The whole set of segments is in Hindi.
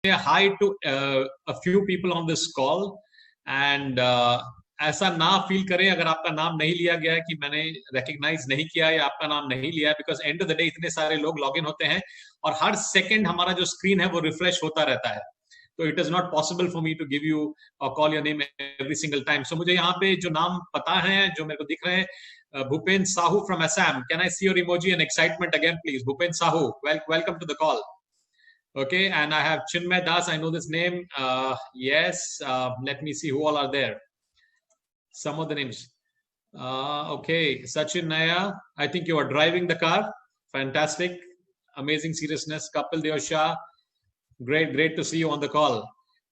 hi to a few people on this call and ऐसा ना फील करें अगर आपका नाम नहीं लिया गया है कि मैंने रिकग्नाइज नहीं किया या आपका नाम नहीं लिया, because end of the day इतने सारे लोग लॉग इन होते हैं और हर सेकंड हमारा जो स्क्रीन है वो रिफ्रेश होता रहता है, तो it is not possible for me to give you call your name every single time. So मुझे यहाँ पे जो नाम पता है, जो मेरे को दिख रहे हैं, Bhupen Sahu from Assam. Can I see your emoji and excitement again please? Bhupen Sahu, welcome to the call. Okay, and I have Chinmay Das. I know this name. Yes, let me see who all are there. Some of the names. Okay, Sachin Naya. I think you are driving the car. Fantastic, amazing seriousness. Kapil Deosha. Great to see you on the call.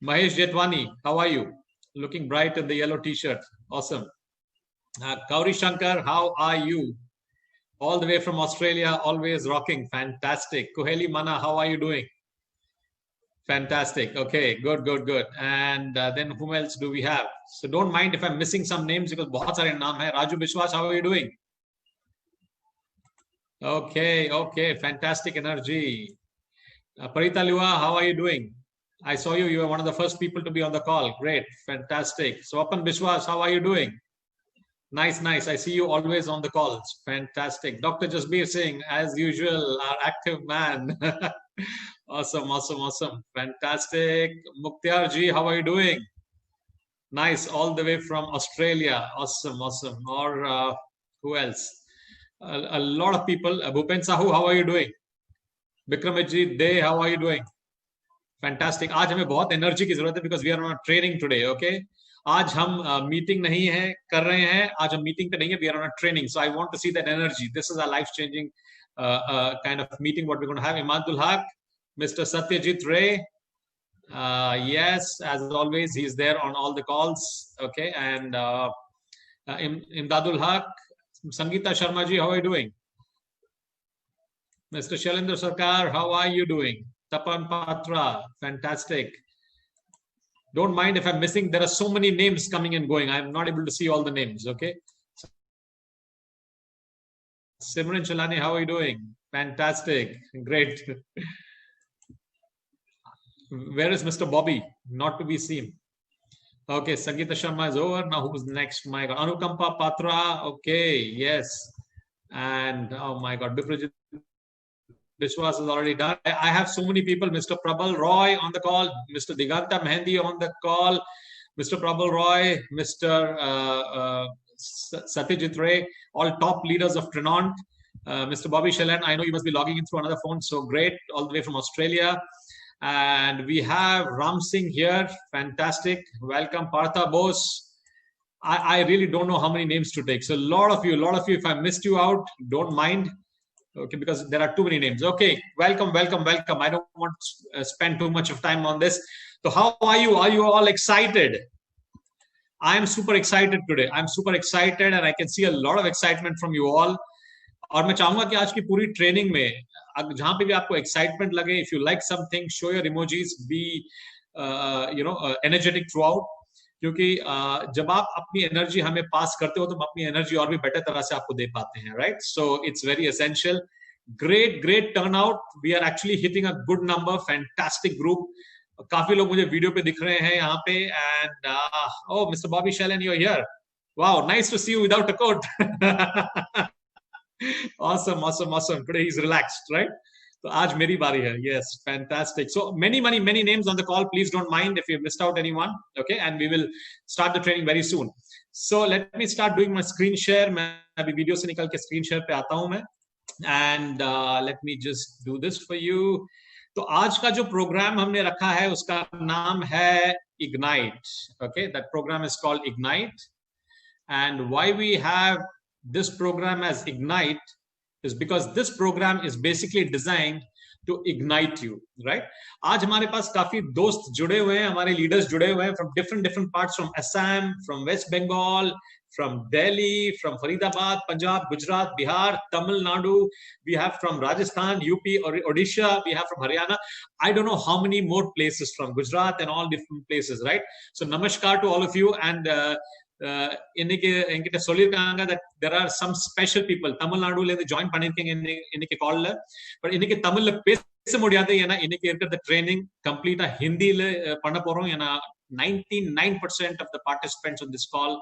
Mahesh Jetwani, how are you? Looking bright in the yellow T-shirt. Awesome. Kauri Shankar, how are you? All the way from Australia, always rocking. Fantastic. Koheli Mana, how are you doing? Fantastic. Okay, good. And then whom else do we have? So don't mind if I'm missing some names because बहुत सारे नाम हैं. Raju Bishwas, how are you doing? Okay, fantastic energy. Parita Lua, how are you doing? I saw you. You were one of the first people to be on the call. Great, fantastic. Swapan Bishwas, how are you doing? Nice. I see you always on the calls. Fantastic. Dr. Jasbir Singh, as usual, our active man. Awesome. Fantastic. Mukhtar ji, how are you doing? Nice. All the way from Australia. Awesome. Or who else? A lot of people. Bhupen Sahu, how are you doing? Bikramajit Dey, how are you doing? Fantastic. आज हमें बहुत एनर्जी की जरूरत है because we are on a training today. Okay. आज हम मीटिंग नहीं है कर रहे हैं, आज हम मीटिंग पे नहीं है, we are on a training. So I want to see that energy. This is a life changing kind of meeting what we're going to have. Imadul Haq, Mr. Satyajit Ray, yes, as always he's there on all the calls. Okay. And Imdadul Haq, Sangeeta Sharma ji, how are you doing? Mr. Shailendra Sarkar, how are you doing? Tapan Patra, fantastic. Don't mind if I'm missing. There are so many names coming and going. I'm not able to see all the names. Okay. Simran Chalani, how are you doing? Fantastic. Great. Where is Mr. Bobby? Not to be seen. Okay. Sangeeta Sharma is over. Now who's next? My God. Anukampa Patra. Okay. Yes. And oh my God. Biprajit Bishwas is already done. I have so many people. Mr. Prabal Roy on the call. Mr. Diganta Mehendi on the call. Mr. Prabal Roy. Mr. Satyajit Ray. All top leaders of Trinont. Mr. Bobby Shellan. I know you must be logging in through another phone. So great. All the way from Australia. And we have Ram Singh here. Fantastic. Welcome. Partha Bose. I really don't know how many names to take. So a lot of you, if I missed you out, don't mind. Okay, because there are too many names. Okay, welcome. I don't want to spend too much of time on this. So how are you? Are you all excited? I am super excited today. I'm super excited and I can see a lot of excitement from you all. और मैं चाहूंगा कि आज की पूरी ट्रेनिंग में जहां पे भी आपको एक्साइटमेंट लगे, if you like something, show your emojis, be energetic through out. क्योंकि जब आप अपनी एनर्जी हमें पास करते हो तो हम अपनी एनर्जी और भी बेटर तरह से आपको दे पाते हैं, right? So it's very essential. Great turnout. We are actually hitting a good number. Fantastic group. काफी लोग मुझे वीडियो पे दिख रहे हैं यहाँ पे. And oh, mister Bobby Shelan, you are here. Wow, nice to see you without a coat. Awesome. Today he's relaxed, right? So आज मेरी बारी है. Yes, fantastic. So many names on the call. Please don't mind if you missed out anyone. Okay, and we will start the training very soon. So let me start doing my screen share. मैं अभी वीडियो से निकल के screen share पे आता हूँ मैं. And let me just do this for you. तो आज का जो प्रोग्राम हमने रखा है उसका नाम है Ignite. Okay, that program is called Ignite. And why we have this program as Ignite is because this program is basically designed to ignite you, right? आज हमारे पास काफी दोस्त जुड़े हुए हैं, हमारे लीडर्स जुड़े हुए हैं from different parts, from Assam, from West Bengal, from Delhi, from Faridabad, Punjab, Gujarat, Bihar, Tamil Nadu. We have from Rajasthan, UP, or Odisha. We have from Haryana. I don't know how many more places from Gujarat and all different places, right? So namaskar to all of you. And என்கிட்ட சொல்லியிருக்காங்க that there are some special people தமிழ்நாடுல இருந்து ஜாயின் பண்ணிருக்கீங்க இன்னைக்கு கால்ல. பட் இன்னைக்கு தமிழ்ல பேச से முடியாது ஏன்னா இன்னைக்கு இருக்கிற ட்ரைனிங் கம்ப்ளீட்டா ஹிந்தில பண்ண போறோம் ஏன்னா 99% of the participants on this call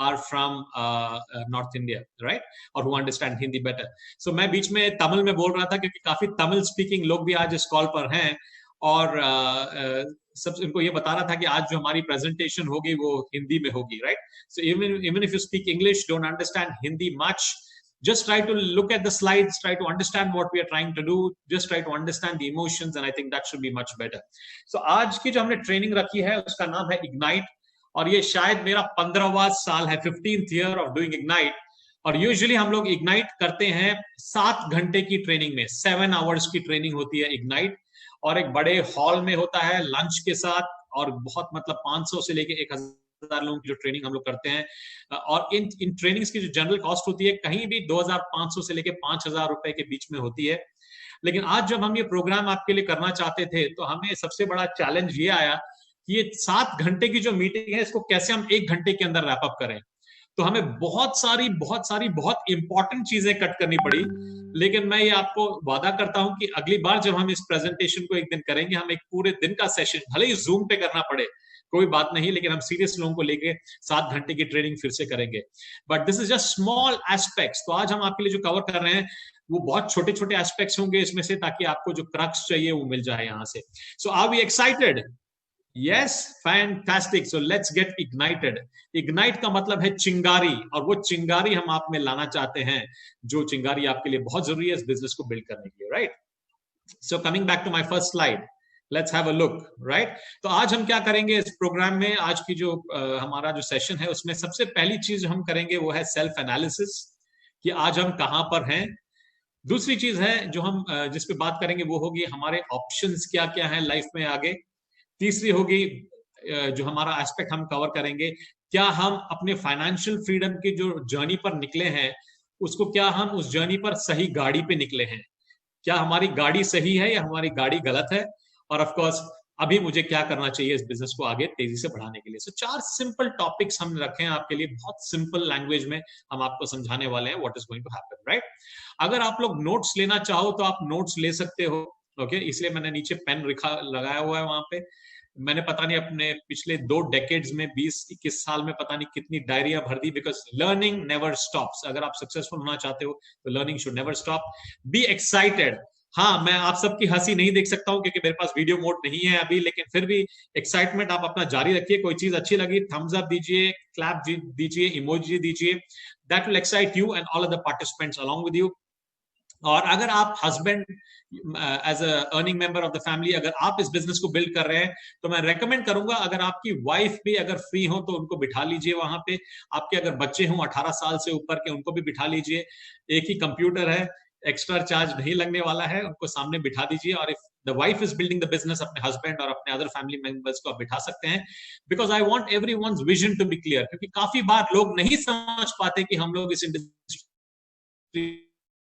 are from North India, right? Or who understand Hindi better. So मैं बीच में तमिल में बोल रहा था क्योंकि काफी तमिल स्पीकिंग लोग भी आज इस कॉल पर हैं और सब इनको ये बता रहा था कि आज जो हमारी प्रेजेंटेशन होगी वो हिंदी में होगी, right? So even if you speak English, don't understand Hindi much, just try to look at the slides, try to understand what we are trying to do, just try to understand the emotions, and I think that should be much better. So आज की जो हमने ट्रेनिंग रखी है उसका नाम है इग्नाइट और ये शायद मेरा 15वां साल है, 15th year of doing ignite. और यूजुअली हम लोग इग्नाइट करते हैं 7 घंटे की ट्रेनिंग में, 7 hours की ट्रेनिंग होती है इग्नाइट और एक बड़े हॉल में होता है लंच के साथ और बहुत मतलब 500 से लेके 1000 लोगों की जो ट्रेनिंग हम लोग करते हैं और इन ट्रेनिंग्स की जो जनरल कॉस्ट होती है कहीं भी 2500 से लेके 5000 रुपए के बीच में होती है। लेकिन आज जब हम ये प्रोग्राम आपके लिए करना चाहते थे तो हमें सबसे बड़ा चैलेंज ये आया कि ये 7 घंटे की जो मीटिंग है इसको कैसे हम 1 घंटे के अंदर रैप अप करें। तो हमें बहुत सारी बहुत इंपॉर्टेंट चीजें कट करनी पड़ी। लेकिन मैं ये आपको वादा करता हूं कि अगली बार जब हम इस प्रेजेंटेशन को एक दिन करेंगे, हम एक पूरे दिन का सेशन भले ही जूम पे करना पड़े कोई बात नहीं, लेकिन हम सीरियस लोगों को लेके 7 घंटे की ट्रेनिंग फिर से करेंगे। But this is just small aspects. तो आज हम आपके लिए जो कवर कर रहे हैं वो बहुत छोटे छोटे एस्पेक्ट्स होंगे इसमें से, ताकि आपको जो क्रक्स चाहिए वो मिल जाए यहाँ से। So are we excited? Yes, fantastic. So let's get ignited. Ignite का मतलब है चिंगारी, और वो चिंगारी हम आप में लाना चाहते हैं, जो चिंगारी आपके लिए बहुत जरूरी है इस बिजनेस को बिल्ड करने के लिए, right? So coming back to my first slide, let's have a look, right? तो आज हम क्या करेंगे इस प्रोग्राम में, आज की जो हमारा जो सेशन है उसमें सबसे पहली चीज हम करेंगे वो है सेल्फ एनालिसिस, कि आज हम कहां पर हैं। दूसरी चीज है जो हम जिस पे बात करेंगे वो होगी हमारे ऑप्शंस क्या क्या हैं लाइफ में आगे। तीसरी होगी जो हमारा एस्पेक्ट हम कवर करेंगे, क्या हम अपने फाइनेंशियल फ्रीडम की जो जर्नी पर निकले हैं उसको, क्या हम उस जर्नी पर सही गाड़ी पे निकले हैं, क्या हमारी गाड़ी सही है या हमारी गाड़ी गलत है, और ऑफ कोर्स अभी मुझे क्या करना चाहिए इस बिजनेस को आगे तेजी से बढ़ाने के लिए। सो 4 सिंपल टॉपिक्स हमने रखे हैं आपके लिए, बहुत सिंपल लैंग्वेज में हम आपको समझाने वाले हैं what is going to happen, right? अगर आप लोग नोट्स लेना चाहो तो आप नोट्स ले सकते हो, ओके? इसलिए मैंने नीचे पेन लगाया हुआ है वहां पे। मैंने पता नहीं अपने पिछले 2 डेकेड्स में 20-21 साल में पता नहीं कितनी डायरिया भर दी, बिकॉज लर्निंग नेवर स्टॉप्स। अगर आप सक्सेसफुल होना चाहते हो तो learning should never stop. Be excited. हाँ, मैं आप सबकी हंसी नहीं देख सकता हूं क्योंकि मेरे पास वीडियो मोड नहीं है अभी, लेकिन फिर भी एक्साइटमेंट आप अपना जारी रखिए। कोई चीज अच्छी लगी थम्स अप दीजिए, क्लैप दीजिए, इमोजी दीजिए, that will excite you and all other participants along with you. और अगर आप husband as a earning member of the family, अगर आप इस बिजनेस को बिल्ड कर रहे हैं तो मैं रेकमेंड करूंगा, अगर आपकी वाइफ भी अगर फ्री हो तो उनको बिठा लीजिए वहां पे। आपके अगर बच्चे हों 18 साल से ऊपर के, उनको भी बिठा लीजिए। एक ही कंप्यूटर है, एक्स्ट्रा चार्ज नहीं लगने वाला है, उनको सामने बिठा दीजिए। और if the wife is building the business, अपने हस्बैंड और अपने अदर फैमिली मेंबर्स को आप बिठा सकते हैं, because I want everyone's vision to be clear. क्योंकि काफी बार लोग नहीं समझ पाते कि हम लोग इस इंडस्ट्री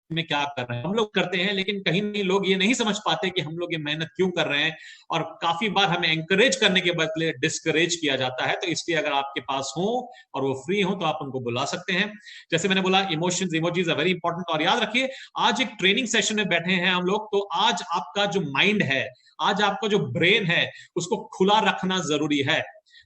में क्या कर रहे हैं। हम लोग करते हैं लेकिन कहीं नहीं लोग ये नहीं समझ पाते कि हम लोग ये मेहनत क्यों कर रहे हैं, और काफी बार हमें एंकरेज करने के बदले डिस्करेज किया जाता है। तो इसलिए अगर आपके पास हो और वो फ्री हो तो आप उनको बुला सकते हैं। जैसे मैंने बोला, emotions, emojis are very important. और याद रखिए, आज एक ट्रेनिंग सेशन में बैठे हैं हम लोग, तो आज आपका जो माइंड है, आज आपका जो ब्रेन है, उसको खुला रखना जरूरी है।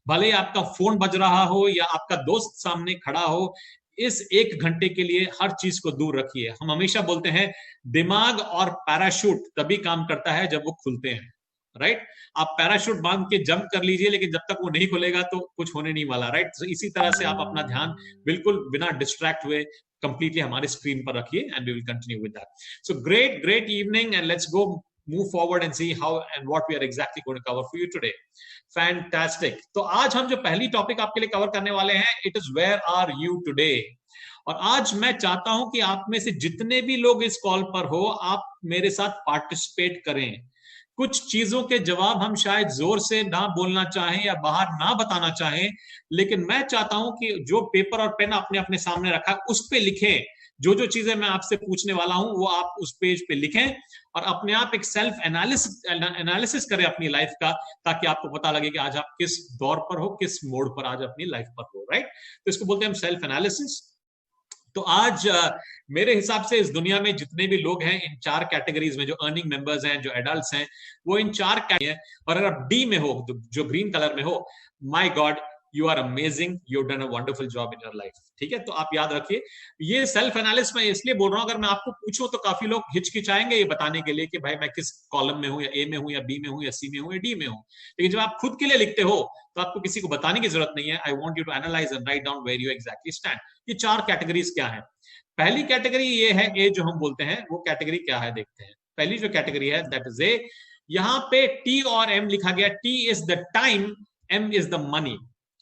भले ही आपका फोन बज रहा हो या आपका दोस्त सामने खड़ा हो, इस 1 घंटे के लिए हर चीज को दूर रखिए। हम हमेशा बोलते हैं दिमाग और पैराशूट तभी काम करता है जब वो खुलते हैं, राइट? आप पैराशूट बांध के जंप कर लीजिए, लेकिन जब तक वो नहीं खुलेगा तो कुछ होने नहीं वाला, राइट? तो इसी तरह से आप अपना ध्यान बिल्कुल बिना डिस्ट्रैक्ट हुए कंप्लीटली हमारे स्क्रीन पर रखिए, and we will continue with that. So great evening, and let's go move forward and see how and what we are exactly going to cover for you today. Fantastic. तो आज हम जो पहली टॉपिक आपके लिए कवर करने वाले हैं, it is where are you today? और आज मैं चाहता हूं कि आप में से जितने भी लोग इस कॉल पर हो, आप मेरे साथ पार्टिसिपेट करें। कुछ चीजों के जवाब हम शायद जोर से ना बोलना चाहें या बाहर ना बताना चाहें, लेकिन मैं चाहता हूं कि जो पेपर और पेन आपने अपने सामने रखा उस पे लिखें। जो चीजें मैं आपसे पूछने वाला हूं वो आप उस पेज पे लिखें और अपने आप एक सेल्फ एनालिसिस करें अपनी लाइफ का, ताकि आपको पता लगे कि आज आप किस दौर पर हो, किस मोड़ पर आज अपनी लाइफ पर हो, राइट? तो इसको बोलते हैं हम सेल्फ एनालिसिस। तो आज मेरे हिसाब से इस दुनिया में जितने भी लोग हैं इन चार कैटेगरीज में, जो अर्निंग मेंबर्स हैं, जो एडल्ट्स हैं, वो इन चार कैटेगरी हैं। और अगर आप डी में हो, जो ग्रीन कलर में हो, my God, you are amazing, you done a wonderful job in your life. ठीक है, तो आप याद रखिए, ये सेल्फ एनालिसिस मैं इसलिए बोल रहा हूं, अगर मैं आपको पूछूं तो काफी लोग हिचकिचाएंगे ये बताने के लिए कि भाई मैं किस कॉलम में हूं, या ए में हूं, या बी में हूं, या सी में हूं, या डी में हूं। लेकिन जब आप खुद के लिए लिखते हो तो आपको किसी को बताने की जरूरत नहीं है। I want you to analyse and write down where you exactly stand. ये चार कैटेगरीज क्या है? पहली कैटेगरी ये है ए, जो हम बोलते हैं, वो कैटेगरी क्या है देखते हैं। पहली जो कैटेगरी है दैट इज ए। यहां पे टी और एम लिखा गया। T is the time, M is the money,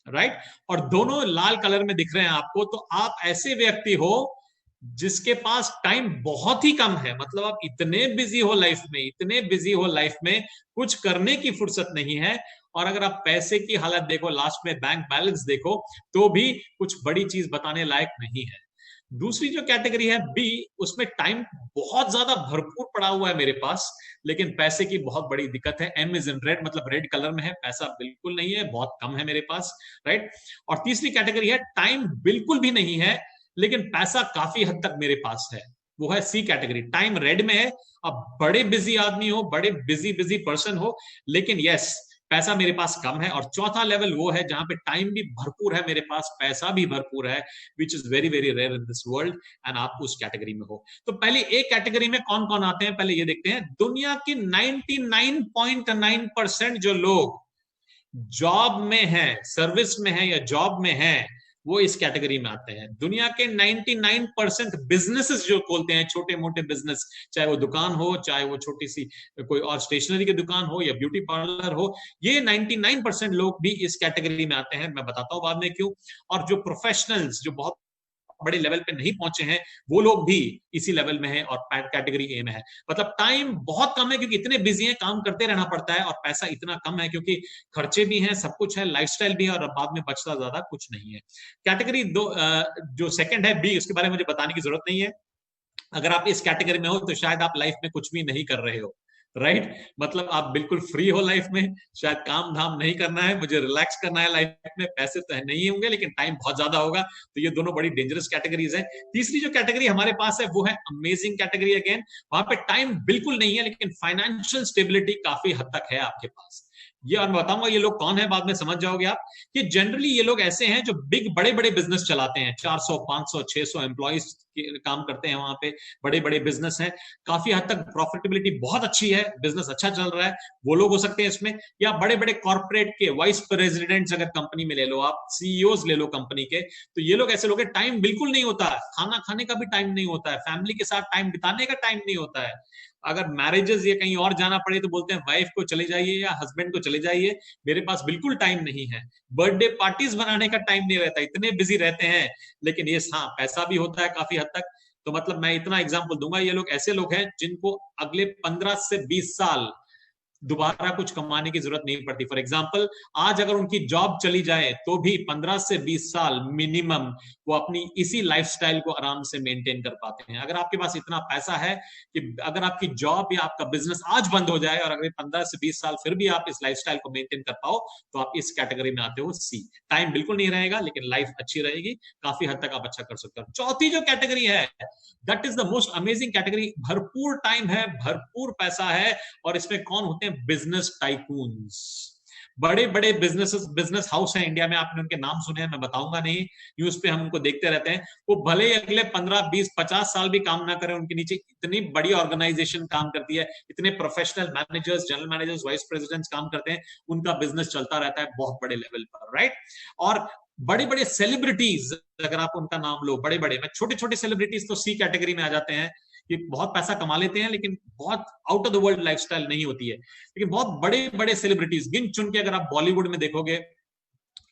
right. और दोनों लाल कलर में दिख रहे हैं आपको। तो आप ऐसे व्यक्ति हो जिसके पास टाइम बहुत ही कम है। मतलब आप इतने बिजी हो लाइफ में, इतने बिजी हो लाइफ में, कुछ करने की फुर्सत नहीं है। और अगर आप पैसे की हालत देखो, लास्ट में बैंक बैलेंस देखो, तो भी कुछ बड़ी चीज बताने लायक नहीं है। दूसरी जो कैटेगरी है बी, उसमें टाइम बहुत ज्यादा भरपूर पड़ा हुआ है मेरे पास, लेकिन पैसे की बहुत बड़ी दिक्कत है। एम इज इन रेड, मतलब रेड कलर में है, पैसा बिल्कुल नहीं है, बहुत कम है मेरे पास, राइट। और तीसरी कैटेगरी है टाइम बिल्कुल भी नहीं है, लेकिन पैसा काफी हद तक मेरे पास है, वो है सी कैटेगरी। टाइम रेड में है, अब बड़े बिजी आदमी हो, बड़े बिजी बिजी पर्सन हो, लेकिन यस, पैसा मेरे पास कम है। और चौथा लेवल वो है जहां पे टाइम भी भरपूर है मेरे पास, पैसा भी भरपूर है, which is very very rare in this world, and आप उस कैटेगरी में हो। तो पहले एक कैटेगरी में कौन कौन आते हैं, पहले ये देखते हैं। दुनिया की 99.9% जो लोग जॉब में हैं, सर्विस में हैं, या जॉब में हैं, वो इस कैटेगरी में आते हैं। दुनिया के 99% बिजनेसेस जो खोलते हैं, छोटे मोटे बिजनेस, चाहे वो दुकान हो, चाहे वो छोटी सी कोई और स्टेशनरी की दुकान हो, या ब्यूटी पार्लर हो, ये 99% लोग भी इस कैटेगरी में आते हैं। मैं बताता हूं बाद में क्यों। और जो प्रोफेशनल्स, जो बहुत बड़े लेवल पे नहीं पहुंचे हैं, वो लोग भी इसी लेवल में है और कैटेगरी ए में है। मतलब टाइम बहुत कम है क्योंकि इतने बिजी हैं, काम करते रहना पड़ता है, और पैसा इतना कम है क्योंकि खर्चे भी हैं, सब कुछ है, लाइफस्टाइल भी है, और बाद में बचता ज्यादा कुछ नहीं है। कैटेगरी दो, जो सेकंड है बी, उसके बारे में मुझे बताने की जरूरत नहीं है। अगर आप इस कैटेगरी में हो तो शायद आप लाइफ में कुछ भी नहीं कर रहे हो, राइट मतलब आप बिल्कुल फ्री हो लाइफ में, शायद काम धाम नहीं करना है, मुझे रिलैक्स करना है लाइफ में, पैसे तो नहीं होंगे लेकिन टाइम बहुत ज्यादा होगा। तो ये दोनों बड़ी डेंजरस कैटेगरीज हैं। तीसरी जो कैटेगरी हमारे पास है वो है अमेजिंग कैटेगरी। अगेन, वहां पे टाइम बिल्कुल नहीं है, लेकिन फाइनेंशियल स्टेबिलिटी काफी हद तक है आपके पास। ये, और मैं बताऊंगा ये लोग कौन है, बाद में समझ जाओगे आप कि जनरली ये लोग ऐसे हैं जो बिग, बड़े बड़े बिजनेस चलाते हैं, 400 500 600 एम्प्लॉइज काम करते हैं वहां पे, बड़े बड़े बिजनेस हैं, काफी हद तक प्रॉफिटेबिलिटी बहुत अच्छी है, बिजनेस अच्छा चल रहा है, वो लोग हो सकते हैं इसमें। या बड़े बड़े कॉर्पोरेट के वाइस प्रेसिडेंट्स अगर कंपनी में ले लो आप, सीईओज ले लो कंपनी के, तो ये लोग ऐसे लोग हैं, टाइम बिल्कुल नहीं होता है, खाना खाने का भी टाइम नहीं होता है, फैमिली के साथ टाइम बिताने का टाइम नहीं होता है। अगर मैरिजेस या कहीं और जाना पड़े तो बोलते हैं वाइफ को चले जाइए या हस्बैंड को चले जाइए, मेरे पास बिल्कुल टाइम नहीं है। बर्थडे पार्टीज बनाने का टाइम नहीं रहता, इतने बिजी रहते हैं। लेकिन ये, हाँ, पैसा भी होता है काफी हद तक। तो मतलब मैं इतना एग्जांपल दूंगा, ये लोग ऐसे लोग हैं जिनको अगले 15 से 20 साल दोबारा कुछ कमाने की जरूरत नहीं पड़ती। फॉर एग्जाम्पल, आज अगर उनकी जॉब चली जाए तो भी 15 से 20 साल मिनिमम वो अपनी इसी लाइफस्टाइल को आराम से मेंटेन कर पाते हैं। अगर आपके पास इतना पैसा है कि अगर आपकी जॉब या आपका बिजनेस आज बंद हो जाए और अगर 15 से 20 साल फिर भी आप इस लाइफस्टाइल को मेंटेन कर पाओ, तो आप इस कैटेगरी में आते हो, सी। टाइम बिल्कुल नहीं रहेगा लेकिन लाइफ अच्छी रहेगी, काफी हद तक आप अच्छा कर सकते हो। चौथी जो कैटेगरी है, that is the most amazing category. भरपूर टाइम है, भरपूर पैसा है, और इसमें कौन होते हैं? Business tycoons. बड़े बड़े बिजनेस हाउस हैं इंडिया में, आपने उनके नाम सुने हैं, मैं बताऊंगा नहीं, न्यूज पे हम उनको देखते रहते हैं। वो भले ही अगले 15 20 50 साल भी काम ना करें, उनके नीचे इतनी बड़ी ऑर्गेनाइजेशन काम करती है, इतने professional managers, general managers, vice presidents काम करते हैं, उनका बिजनेस चलता रहता है बहुत बड़े लेवल पर, राइट। और बड़े बड़े सेलिब्रिटीज, अगर आप उनका नाम लो, बड़े बड़े, मैं छोटे छोटे सेलिब्रिटीज तो सी कैटेगरी में आ जाते हैं, कि बहुत पैसा कमा लेते हैं लेकिन बहुत out of the world lifestyle नहीं होती है। लेकिन बहुत बड़े बड़े सेलिब्रिटीज गिन चुन के अगर आप बॉलीवुड में देखोगे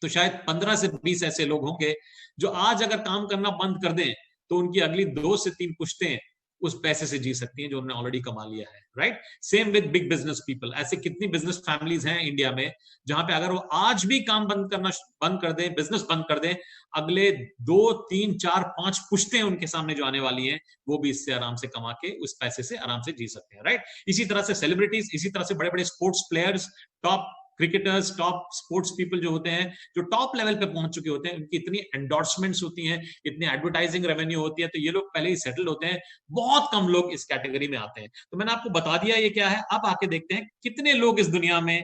तो शायद 15 से 20 ऐसे लोग होंगे जो आज अगर काम करना बंद कर दें तो उनकी अगली 2 से 3 पुश्तें उस पैसे से जी सकती हैं जो उन्होंने ऑलरेडी कमा लिया है, right. Same with big business people. ऐसे कितनी बिजनेस फैमिलीज हैं इंडिया में जहां पे अगर वो आज भी काम बंद कर दें, बिजनेस बंद कर दें, अगले 2 3 4 5 पुश्तें उनके सामने जो आने वाली हैं, वो भी इससे आराम से कमा के उस पैसे से आराम से जी सकते हैं, राइट। इसी तरह से सेलिब्रिटीज, इसी तरह से बड़े बड़े sports players, top cricketers, top sports people जो होते हैं, जो टॉप लेवल पे पहुंच चुके होते हैं, उनकी इतनी एंडोर्समेंट्स होती हैं, इतनी एडवर्टाइजिंग रेवेन्यू होती है, तो ये लोग पहले ही सेटल्ड होते हैं। बहुत कम लोग इस कैटेगरी में आते हैं। तो मैंने आपको बता दिया ये क्या है। अब आके देखते हैं कितने लोग इस दुनिया में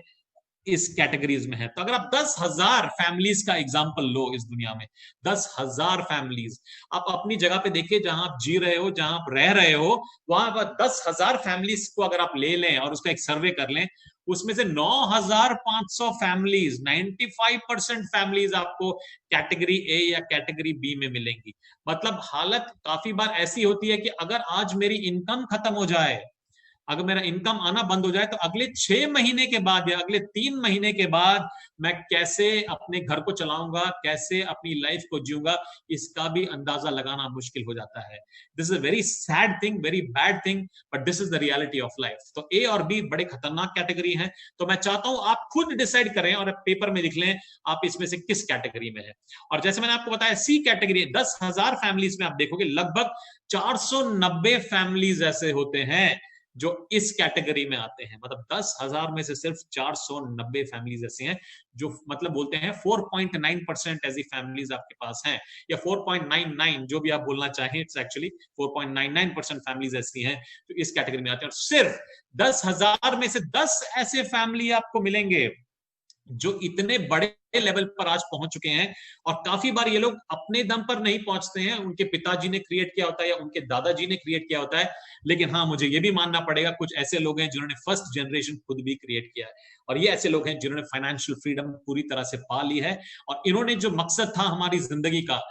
इस कैटेगरीज में है। तो अगर आप 10,000 फैमिलीज का एग्जांपल लो इस दुनिया में, 10,000 फैमिलीज, आप अपनी जगह पे देखिए, जहां आप जी रहे हो, जहां आप रह रहे हो, वहां पर 10,000 फैमिलीज को अगर आप ले लें और उसका एक सर्वे कर लें, उसमें से 9,500 फैमिलीज, 95% फैमिलीज आपको कैटेगरी ए या कैटेगरी बी में मिलेंगी। मतलब हालत काफी बार ऐसी होती है कि अगर आज मेरी इनकम खत्म हो जाए, अगर मेरा इनकम आना बंद हो जाए, तो अगले 6 महीने के बाद या अगले 3 महीने के बाद मैं कैसे अपने घर को चलाऊंगा, कैसे अपनी लाइफ को जीऊंगा, इसका भी अंदाजा लगाना मुश्किल हो जाता है। This is a very sad thing, very bad thing, but this is the reality of life. तो ए और बी बड़े खतरनाक कैटेगरी हैं। तो मैं चाहता हूं आप खुद डिसाइड करें और पेपर में लिख लें आप इसमें से किस कैटेगरी में है। और जैसे मैंने आपको बताया, सी कैटेगरी, 10,000 फैमिलीज में आप देखोगे लगभग 490 फैमिलीज ऐसे होते हैं जो इस कैटेगरी में आते हैं। मतलब 10,000 में से सिर्फ 490 फैमिलीज ऐसी हैं जो, मतलब बोलते हैं 4.9% ऐसी फैमिलीज आपके पास हैं, या 4.99, जो भी आप बोलना चाहें, इट्स एक्चुअली 4.99% फैमिलीज ऐसी हैं जो इस कैटेगरी में आते हैं। और सिर्फ 10,000 में से 10 ऐसे फैमिली आपको मिलेंगे जो इतने बड़े लेवल पर आज पहुंच चुके हैं। और काफी बार ये लोग अपने दम पर नहीं पहुंचते हैं, उनके पिताजी ने क्रिएट किया होता है या उनके दादाजी ने क्रिएट किया होता है। लेकिन हाँ, मुझे ये भी मानना पड़ेगा, कुछ ऐसे लोग हैं जिन्होंने फर्स्ट जनरेशन खुद भी क्रिएट किया है, और ये ऐसे लोग हैं जिन्होंने फाइनेंशियल फ्रीडम पूरी तरह से पा ली है। और इन्होंने जो मकसद था हमारी जिंदगी का,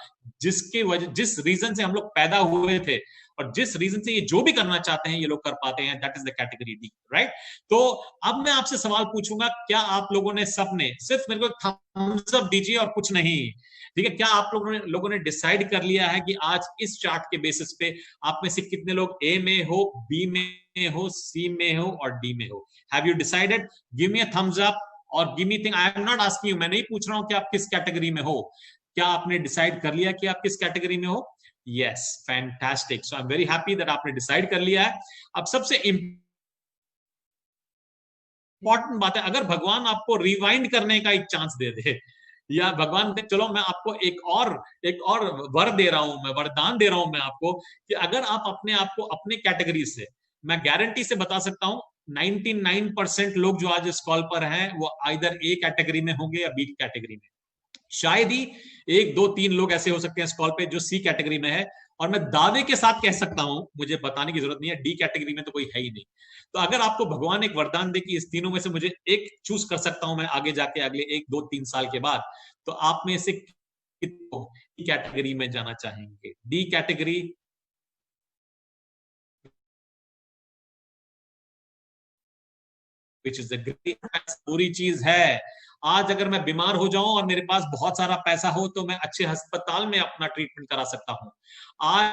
जिसके वजह, जिस रीजन से हम लोग पैदा हुए थे, और जिस रीजन से ये जो भी करना चाहते हैं ये लोग कर पाते हैं, that is the category D, right. तो अब मैं आपसे सवाल पूछूंगा, क्या आप लोगों ने सबने, सिर्फ मेरे को थम्स अप दीजिए और कुछ नहीं, ठीक है, क्या आप लोगों ने डिसाइड कर लिया है कि आज इस चार्ट के बेसिस पे आप में से कितने लोग ए में हो, बी में हो, सी में हो और डी में हो? Have you decided? Give me a thumbs up और give me thing. I am not asking you, मैं नहीं पूछ रहा हूं कि आप किस कैटेगरी में हो। क्या आपने डिसाइड कर लिया कि आप किस कैटेगरी में हो? Yes, fantastic. So I am very happy that आपने डिसाइड कर लिया है। अब सबसे इंपॉर्टेंट बात है, अगर भगवान आपको रिवाइंड करने का एक चांस दे दे, या भगवान ने, चलो मैं आपको एक और वर दे रहा हूं, मैं वरदान दे रहा हूं मैं आपको, कि अगर आप अपने आप को अपने कैटेगरी से, मैं गारंटी से बता सकता हूं 99% लोग जो आज इस कॉल पर हैं वो आइदर ए कैटेगरी में होंगे या बी कैटेगरी में। शायद ही 1 2 3 लोग ऐसे हो सकते हैं इस कॉल पे जो सी कैटेगरी में है। और मैं दावे के साथ कह सकता हूं, मुझे बताने की जरूरत नहीं है, डी कैटेगरी में तो कोई है ही नहीं। तो अगर आपको भगवान एक वरदान दे कि इस तीनों में से मुझे एक चूज कर सकता हूं मैं आगे जाके अगले 1 2 3 साल के बाद, तो आप में से डी कैटेगरी में जाना चाहेंगे? D category, which is the great, बुरी चीज है। आज अगर मैं बीमार हो जाऊं और मेरे पास बहुत सारा पैसा हो तो मैं अच्छे अस्पताल में अपना ट्रीटमेंट करा सकता हूं। आज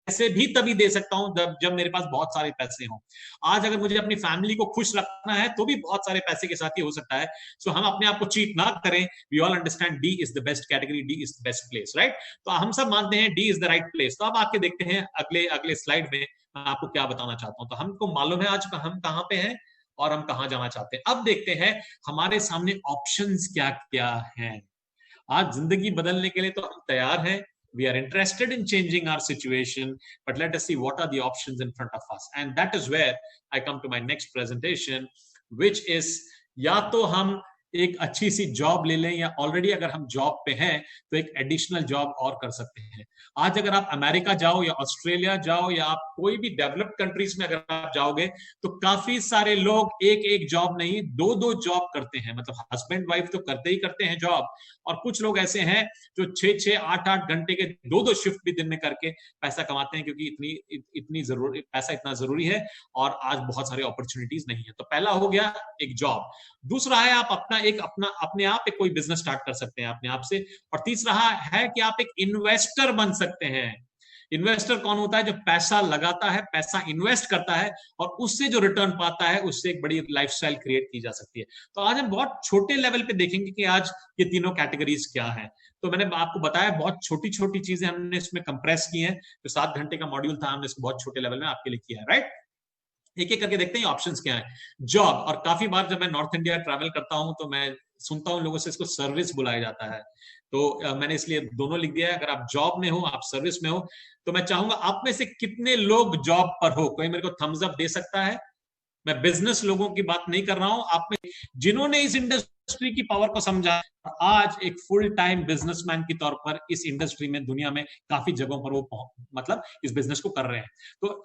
पैसे भी तभी दे सकता हूं जब मेरे पास बहुत सारे पैसे हों। आज अगर मुझे अपनी फैमिली को खुश रखना है तो भी बहुत सारे पैसे के साथ ही हो सकता है। सो हम अपने आप को चीट ना करें। We all understand D is the best category, D is the best place, right. तो हम सब मानते हैं D is the right place. तो अब आके देखते हैं अगले अगले स्लाइड में मैं आपको क्या बताना चाहता हूं। तो हमको मालूम है आज हम कहां पे हैं और हम कहां जाना चाहते हैं। अब देखते हैं हमारे सामने ऑप्शंस क्या क्या हैं। आज जिंदगी बदलने के लिए तो हम तैयार हैं, we are interested in changing our situation, but let us see what are the options in front of us. And that is where I come to my next presentation, which is, या तो हम एक अच्छी सी जॉब ले लें, या ऑलरेडी अगर हम जॉब पे हैं तो एक एडिशनल जॉब और कर सकते हैं। आज अगर आप अमेरिका जाओ या ऑस्ट्रेलिया जाओ या आप कोई भी डेवलप्ड कंट्रीज में अगर आप जाओगे तो काफी सारे लोग एक एक जॉब नहीं, दो दो जॉब करते हैं। मतलब हस्बैंड वाइफ तो करते ही करते हैं जॉब, और कुछ लोग ऐसे हैं जो 6 6 8 8 घंटे के दो दो शिफ्ट भी दिन में करके पैसा कमाते हैं, क्योंकि इतनी जरूरी, पैसा इतना जरूरी है और आज बहुत सारी अपॉर्चुनिटीज नहीं है। तो पहला हो गया एक जॉब। दूसरा है आप अपने आप एक कोई बिजनेस स्टार्ट कर सकते हैं अपने आप से। और तीसरा है कि आप एक इन्वेस्टर बन सकते हैं। इन्वेस्टर कौन होता है? जो पैसा लगाता है, पैसा इन्वेस्ट करता है और उससे जो रिटर्न पाता है उससे एक बड़ी लाइफस्टाइल क्रिएट की जा सकती है। तो आज हम बहुत छोटे लेवल पे देखेंगे कि आज ये तीनों कैटेगरीज क्या हैं। तो मैंने आपको बताया बहुत छोटी छोटी चीजें हमने इसमें कंप्रेस की हैं। जो 7 घंटे का मॉड्यूल था हमने इसको बहुत छोटे लेवल में आपके लिए किया है, राइट। एक एक करके देखते हैं ऑप्शंस क्या है। जॉब, और काफी बार जब मैं नॉर्थ इंडिया ट्रैवल करता हूं तो मैं सुनता हूं लोगों से इसको सर्विस बुलाया जाता है। तो मैंने इसलिए दोनों लिख दिया है। अगर आप जॉब में हो, आप सर्विस में हो, तो मैं चाहूंगा आप में से कितने लोग जॉब पर हो, कोई मेरे को थम्स अप दे सकता है। मैं बिजनेस लोगों की बात नहीं कर रहा हूं, आप में जिन्होंने इस इंडस्ट्री की पावर को समझा, आज एक फुल टाइम बिजनेसमैन के तौर पर इस इंडस्ट्री में, दुनिया में काफी जगहों पर वो मतलब इस बिजनेस को कर रहे हैं। तो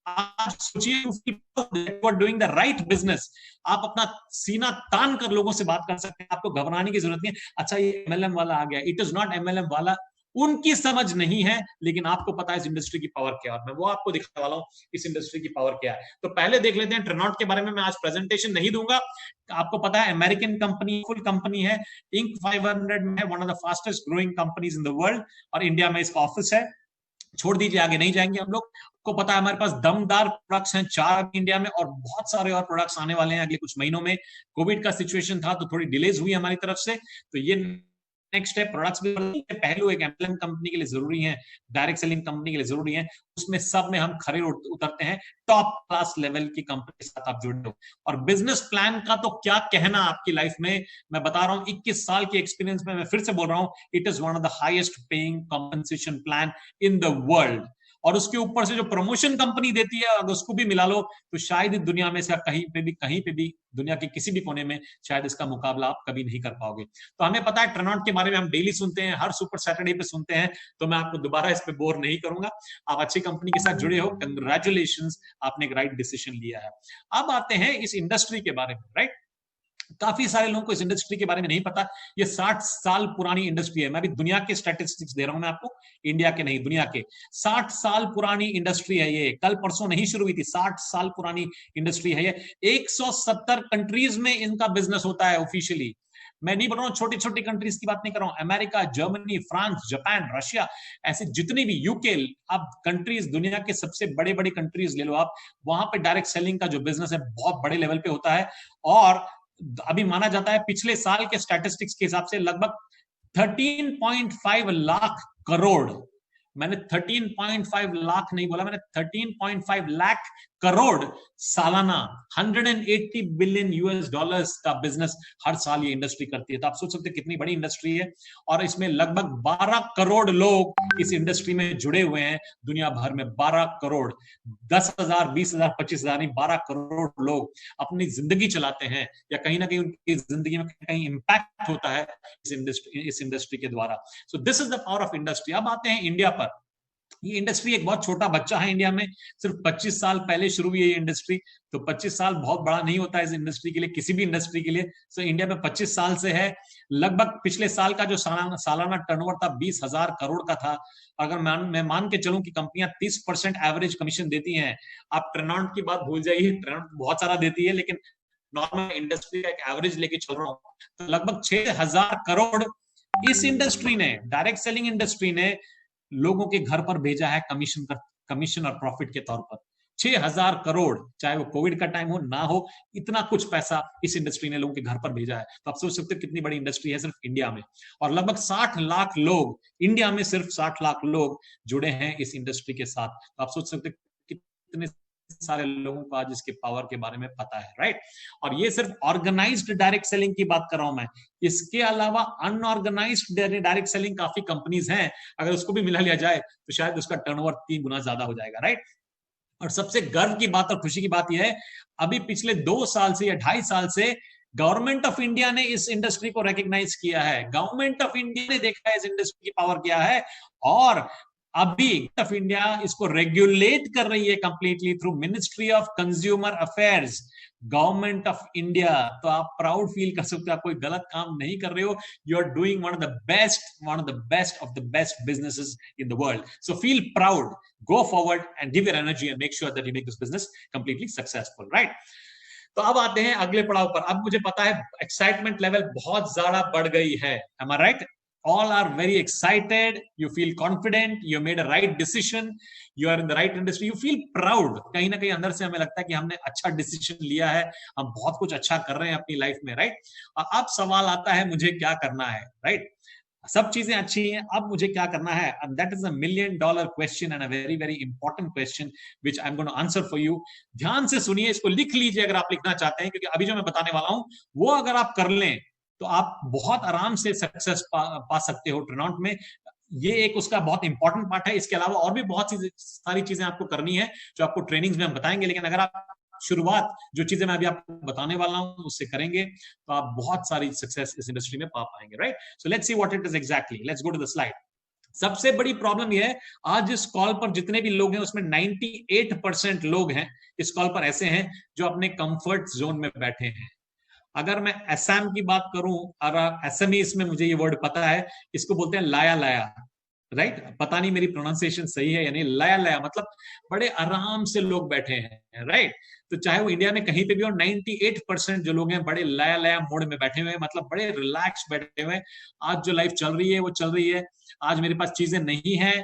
आप सोचिए डूइंग द राइट बिजनेस। आप अपना सीना तान कर लोगों से बात कर सकते हैं, आपको घबराने की जरूरत नहीं है। अच्छा ये एमएलएम वाला आ गया, इट इज नॉट एमएलएम वाला, उनकी समझ नहीं है, लेकिन आपको पता है इस इंडस्ट्री की पावर क्या है, और मैं वो आपको दिखाने वाला हूं इस इंडस्ट्री की पावर क्या है। तो पहले देख लेते हैं ट्रेनॉट के बारे में। मैं आज प्रेजेंटेशन नहीं दूंगा, आपको पता है अमेरिकन कंपनी, फुल कंपनी है, इंक 500 में, one of the fastest growing companies in the world, और इंडिया में इसका ऑफिस है। छोड़ दीजिए, आगे नहीं जाएंगे हम लोग। को पता है हमारे पास दमदार प्रोडक्ट्स हैं 4 इंडिया में, और बहुत सारे और प्रोडक्ट्स आने वाले हैं अगले कुछ महीनों में। कोविड का सिचुएशन था तो थोड़ी डिलेज हुई हमारी तरफ से, तो ये नेक्स्ट है। प्रोडक्ट्स भी पहलू एक एमएलएम कंपनी के लिए जरूरी है, डायरेक्ट सेलिंग कंपनी के लिए जरूरी है, उसमें सब में हम खरे उतरते हैं। टॉप क्लास लेवल की कंपनी के साथ आप जुड़े हो। और बिजनेस प्लान का तो क्या कहना आपकी लाइफ में, मैं बता रहा हूं 21 साल के एक्सपीरियंस में मैं फिर से बोल रहा हूं, it is one of the highest paying compensation plan in the world. और उसके ऊपर से जो प्रमोशन कंपनी देती है, अगर उसको भी मिला लो तो शायद दुनिया में से कहीं पे भी दुनिया के किसी भी कोने में शायद इसका मुकाबला आप कभी नहीं कर पाओगे। तो हमें पता है ट्रेनॉट के बारे में हम डेली सुनते हैं, हर सुपर सैटरडे पे सुनते हैं, तो मैं आपको दोबारा इस पे बोर नहीं करूंगा। आप अच्छी कंपनी के साथ जुड़े हो, कंग्रेचुलेशंस, आपने एक राइट डिसीजन लिया है। अब आते हैं इस इंडस्ट्री के बारे में, राइट। काफी सारे लोगों को इस इंडस्ट्री के बारे में नहीं पता। ये 60 साल पुरानी इंडस्ट्री है। मैं भी दुनिया के स्टैटिस्टिक्स दे रहा हूं मैं आपको, इंडिया के नहीं, दुनिया के। 60 साल पुरानी इंडस्ट्री है ये, कल परसों नहीं शुरू हुई थी, 60 साल पुरानी इंडस्ट्री है ये। 170 कंट्रीज में इनका बिजनेस होता है ऑफिशियली। मैं नहीं बोल रहा हूँ छोटी छोटी कंट्रीज की बात नहीं कर रहा हूं, America, Germany, France, Japan, Russia, ऐसे जितनी भी, यूके, आप कंट्रीज, दुनिया के सबसे बड़े बड़े कंट्रीज ले लो आप, वहां पे डायरेक्ट सेलिंग का जो बिजनेस है बहुत बड़े लेवल पे होता है। और अभी माना जाता है पिछले साल के स्टैटिस्टिक्स के हिसाब से लगभग 13.5 लाख करोड़, मैंने 13.5 लाख नहीं बोला, मैंने 13.5 लाख करोड़ सालाना, 180 बिलियन यूएस डॉलर्स का बिजनेस हर साल ये इंडस्ट्री करती है। तो आप सोच सकते हैं कितनी बड़ी इंडस्ट्री है। और इसमें लगभग 12 करोड़ लोग इस इंडस्ट्री में जुड़े हुए हैं, दुनिया भर में 12 करोड़, 10,000, 20,000, 25,000 नहीं, 12 करोड़ लोग अपनी जिंदगी चलाते हैं, या कहीं ना कहीं उनकी जिंदगी में कहीं इंपैक्ट होता है इस इंडस्ट्री के द्वारा। सो this is the power of industry. अब आते हैं इंडिया पर। ये इंडस्ट्री एक बहुत छोटा बच्चा है इंडिया में, सिर्फ 25 साल पहले शुरू हुई है ये इंडस्ट्री। तो 25 साल बहुत बड़ा नहीं होता है इस इंडस्ट्री के लिए, किसी भी इंडस्ट्री के लिए। सो इंडिया में 25 साल से है। लगभग पिछले साल का जो सालाना टर्नओवर था 20,000 करोड़ का था। अगर मैं मान के चलूं कि कंपनियां 30% एवरेज कमीशन देती हैं, आप ट्रेनॉट की बात भूल जाइए, ट्रेनॉट बहुत सारा देती है, लेकिन नॉर्मल इंडस्ट्री का एक एवरेज लेके चल रहा हूं, तो लगभग 6,000 करोड़ इस इंडस्ट्री ने, डायरेक्ट सेलिंग इंडस्ट्री ने लोगों के घर पर भेजा है कमीशन और प्रॉफिट के तौर पर। 6,000 करोड़, चाहे वो कोविड का टाइम हो ना हो, इतना कुछ पैसा इस इंडस्ट्री ने लोगों के घर पर भेजा है। तो आप सोच सकते हो कितनी बड़ी इंडस्ट्री है सिर्फ इंडिया में। और लगभग 60 लाख लोग, इंडिया में सिर्फ 60 लाख लोग जुड़े हैं इस इंडस्ट्री के साथ। तो आप सोच सकते कितने सारे लोगों को आज इसके पावर के बारे में पता है, राइट। और ये सिर्फ ऑर्गेनाइज्ड डायरेक्ट सेलिंग की बात कर रहा हूं मैं। इसके अलावा अनऑर्गेनाइज्ड डायरेक्ट सेलिंग काफी कंपनीज हैं, अगर उसको भी मिला लिया जाए तो शायद उसका टर्नओवर 3 गुना ज्यादा हो जाएगा, राइट। और सबसे गर्व की बात और खुशी की बात यह है, अभी पिछले 2 साल से या 2.5 साल से गवर्नमेंट ऑफ इंडिया ने इस इंडस्ट्री को रिकॉग्नाइज किया है। गवर्नमेंट ऑफ इंडिया ने देखा है इस इंडस्ट्री की पावर क्या है, और अभी ऑफ इंडिया इसको रेगुलेट कर रही है completely through ministry of consumer affairs, government of India. तो आप प्राउड फील कर सकते हो, आप कोई गलत काम नहीं कर रहे हो, you are doing one of the best businesses in the world. So feel proud, go forward and give your energy and make sure that you make this business completely successful, right? तो अब आते हैं अगले पड़ाव पर। अब मुझे पता है एक्साइटमेंट लेवल बहुत ज्यादा बढ़ गई है, am I right? All are very excited, you feel confident, you made a right decision, you are in the right industry, you feel proud। कहीं ना कहीं अंदर से हमें लगता है कि हमने अच्छा डिसीजन लिया है, हम बहुत कुछ अच्छा कर रहे हैं अपनी लाइफ में, राइट। अब सवाल आता है मुझे क्या करना है, राइट। सब चीजें अच्छी हैं, अब मुझे क्या करना है? And that is $1 million question and a very very important question which I am going to answer for you. ध्यान से सुनिए, इसको लिख लीजिए अगर आप लिखना चाहते हैं, क्योंकि अभी जो मैं बताने वाला हूं वो अगर आप कर लें तो आप बहुत आराम से सक्सेस पा सकते हो ट्रेनॉन्ट में। ये एक उसका बहुत इंपॉर्टेंट पार्ट है। इसके अलावा और भी बहुत सारी चीजें आपको करनी है जो आपको ट्रेनिंग्स में हम बताएंगे, लेकिन अगर आप शुरुआत जो चीजें मैं अभी आपको बताने वाला हूं उससे करेंगे तो आप बहुत सारी सक्सेस इस इंडस्ट्री में पा पाएंगे, right? So let's see what it is exactly. Let's go to the slide. सबसे बड़ी प्रॉब्लम यह है, आज इस कॉल पर जितने भी लोग हैं उसमें 98% लोग हैं इस कॉल पर ऐसे हैं जो अपने कंफर्ट जोन में बैठे हैं। अगर मैं असम की बात करूं, और असमीज में मुझे ये वर्ड पता है, इसको बोलते हैं लाया लाया, राइट? पता नहीं मेरी प्रोनाउंसिएशन सही है या नहीं। लाया लाया मतलब बड़े आराम से लोग बैठे हैं, राइट? तो चाहे वो इंडिया में कहीं पे भी हो, 98% जो लोग हैं बड़े लाया लाया मोड में बैठे हुए हैं, मतलब बड़े रिलैक्स बैठे हुए हैं। आज जो लाइफ चल रही है वो चल रही है, आज मेरे पास चीजें नहीं है,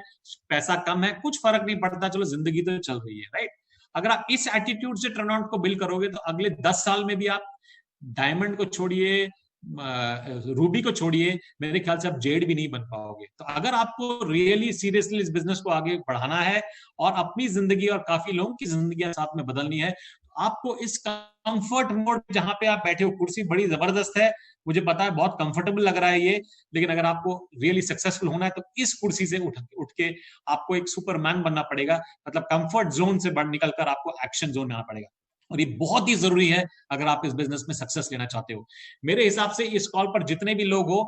पैसा कम है, कुछ फर्क नहीं पड़ता, चलो जिंदगी तो चल रही है, राइट? अगर आप इस एटीट्यूड से टर्न आउट को बिल्ड करोगे तो अगले 10 साल में भी आप डायमंड को छोड़िए, रूबी को छोड़िए, मेरे ख्याल से आप जेड भी नहीं बन पाओगे। तो अगर आपको रियली सीरियसली इस बिजनेस को आगे बढ़ाना है और अपनी जिंदगी और काफी लोगों की जिंदगी साथ में बदलनी है, तो आपको इस कंफर्ट मोड जहां पे आप बैठे हो, कुर्सी बड़ी जबरदस्त है, मुझे पता है बहुत कंफर्टेबल लग रहा है ये, लेकिन अगर आपको रियली सक्सेसफुल होना है तो इस कुर्सी से उठ के आपको एक सुपरमैन बनना पड़ेगा। मतलब कंफर्ट जोन से निकलकर आपको एक्शन जोन में आना पड़ेगा, और ये बहुत ही जरूरी है अगर आप इस बिजनेस में सक्सेस लेना चाहते हो। मेरे हिसाब से इस कॉल पर जितने भी लोग हो,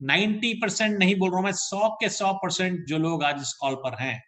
90% नहीं बोल रहा हूं मैं, 100% जो लोग आज इस कॉल पर हैं,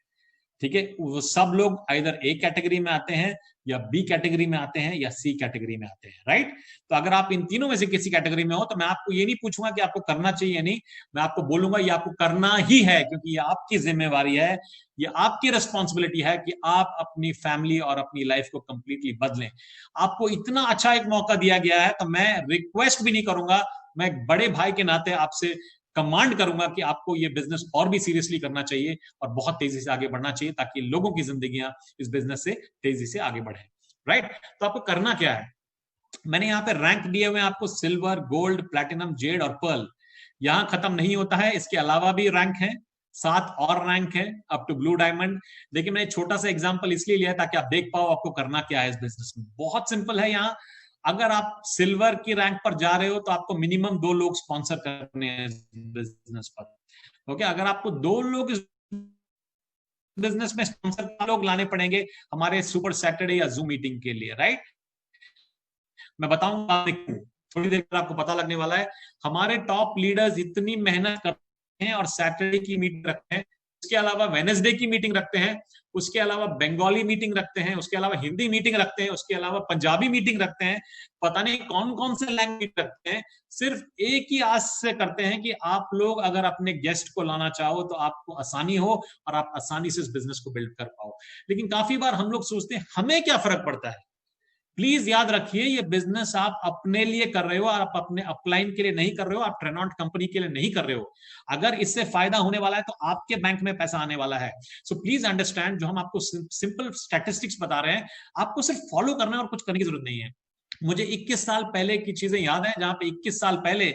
ठीक है, वो सब लोग इधर ए कैटेगरी में आते हैं या बी कैटेगरी में आते हैं या सी कैटेगरी में आते हैं, राइट? तो अगर आप इन तीनों में से किसी कैटेगरी में हो तो मैं आपको ये नहीं पूछूंगा कि आपको करना चाहिए नहीं, मैं आपको बोलूंगा ये आपको करना ही है, क्योंकि ये आपकी जिम्मेवारी है, ये आपकी रिस्पॉन्सिबिलिटी है कि आप अपनी फैमिली और अपनी लाइफ को कंप्लीटली बदलें। आपको इतना अच्छा एक मौका दिया गया है, तो मैं रिक्वेस्ट भी नहीं करूंगा, मैं बड़े भाई के नाते आपसे कमांड करूंगा कि आपको ये बिजनेस और भी सीरियसली करना चाहिए और बहुत तेजी से आगे बढ़ना चाहिए, ताकि लोगों की जिंदगियां इस बिजनेस से तेजी से आगे बढ़े, राइट? तो आपको करना क्या है, मैंने यहाँ पे रैंक दिए हुए हैं आपको, सिल्वर, गोल्ड, प्लैटिनम, जेड और पर्ल। यहां खत्म नहीं होता है, इसके अलावा भी रैंक है, 7 और रैंक है अप टू ब्लू डायमंड। देखिए मैंने छोटा सा एग्जांपल इसलिए लिया है ताकि आप देख पाओ आपको करना क्या है इस बिजनेस में। बहुत सिंपल है। यहाँ अगर आप सिल्वर की रैंक पर जा रहे हो तो आपको मिनिमम 2 लोग स्पॉन्सर करने हैं बिजनेस पर, ओके? अगर आपको 2 लोग बिजनेस में स्पॉन्सर लोग लाने पड़ेंगे हमारे सुपर सैटरडे या जूम मीटिंग के लिए, राइट? मैं बताऊंगा थोड़ी देर आपको पता लगने वाला है। हमारे टॉप लीडर्स इतनी मेहनत करते हैं और सैटरडे की मीटिंग रखते हैं, उसके अलावा वेडनेसडे की मीटिंग रखते हैं, उसके अलावा बंगाली मीटिंग रखते हैं, उसके अलावा हिंदी मीटिंग रखते हैं, उसके अलावा पंजाबी मीटिंग रखते हैं, पता नहीं कौन कौन से लैंग्वेज रखते हैं। सिर्फ एक ही आस से करते हैं कि आप लोग अगर अपने गेस्ट को लाना चाहो तो आपको आसानी हो और आप आसानी से इस बिजनेस को बिल्ड कर पाओ। लेकिन काफी बार हम लोग सोचते हैं हमें क्या फर्क पड़ता है। प्लीज याद रखिए, ये बिजनेस आप अपने लिए कर रहे हो, आप अपने अपलाइन के लिए नहीं कर रहे हो, आप ट्रेनॉन्ट कंपनी के लिए नहीं कर रहे हो। अगर इससे फायदा होने वाला है तो आपके बैंक में पैसा आने वाला है। सो प्लीज अंडरस्टैंड, जो हम आपको सिंपल स्टैटिस्टिक्स बता रहे हैं, आपको सिर्फ फॉलो करना है और कुछ करने की जरूरत नहीं है। मुझे 21 साल पहले की चीजें याद है, जहां पे 21 साल पहले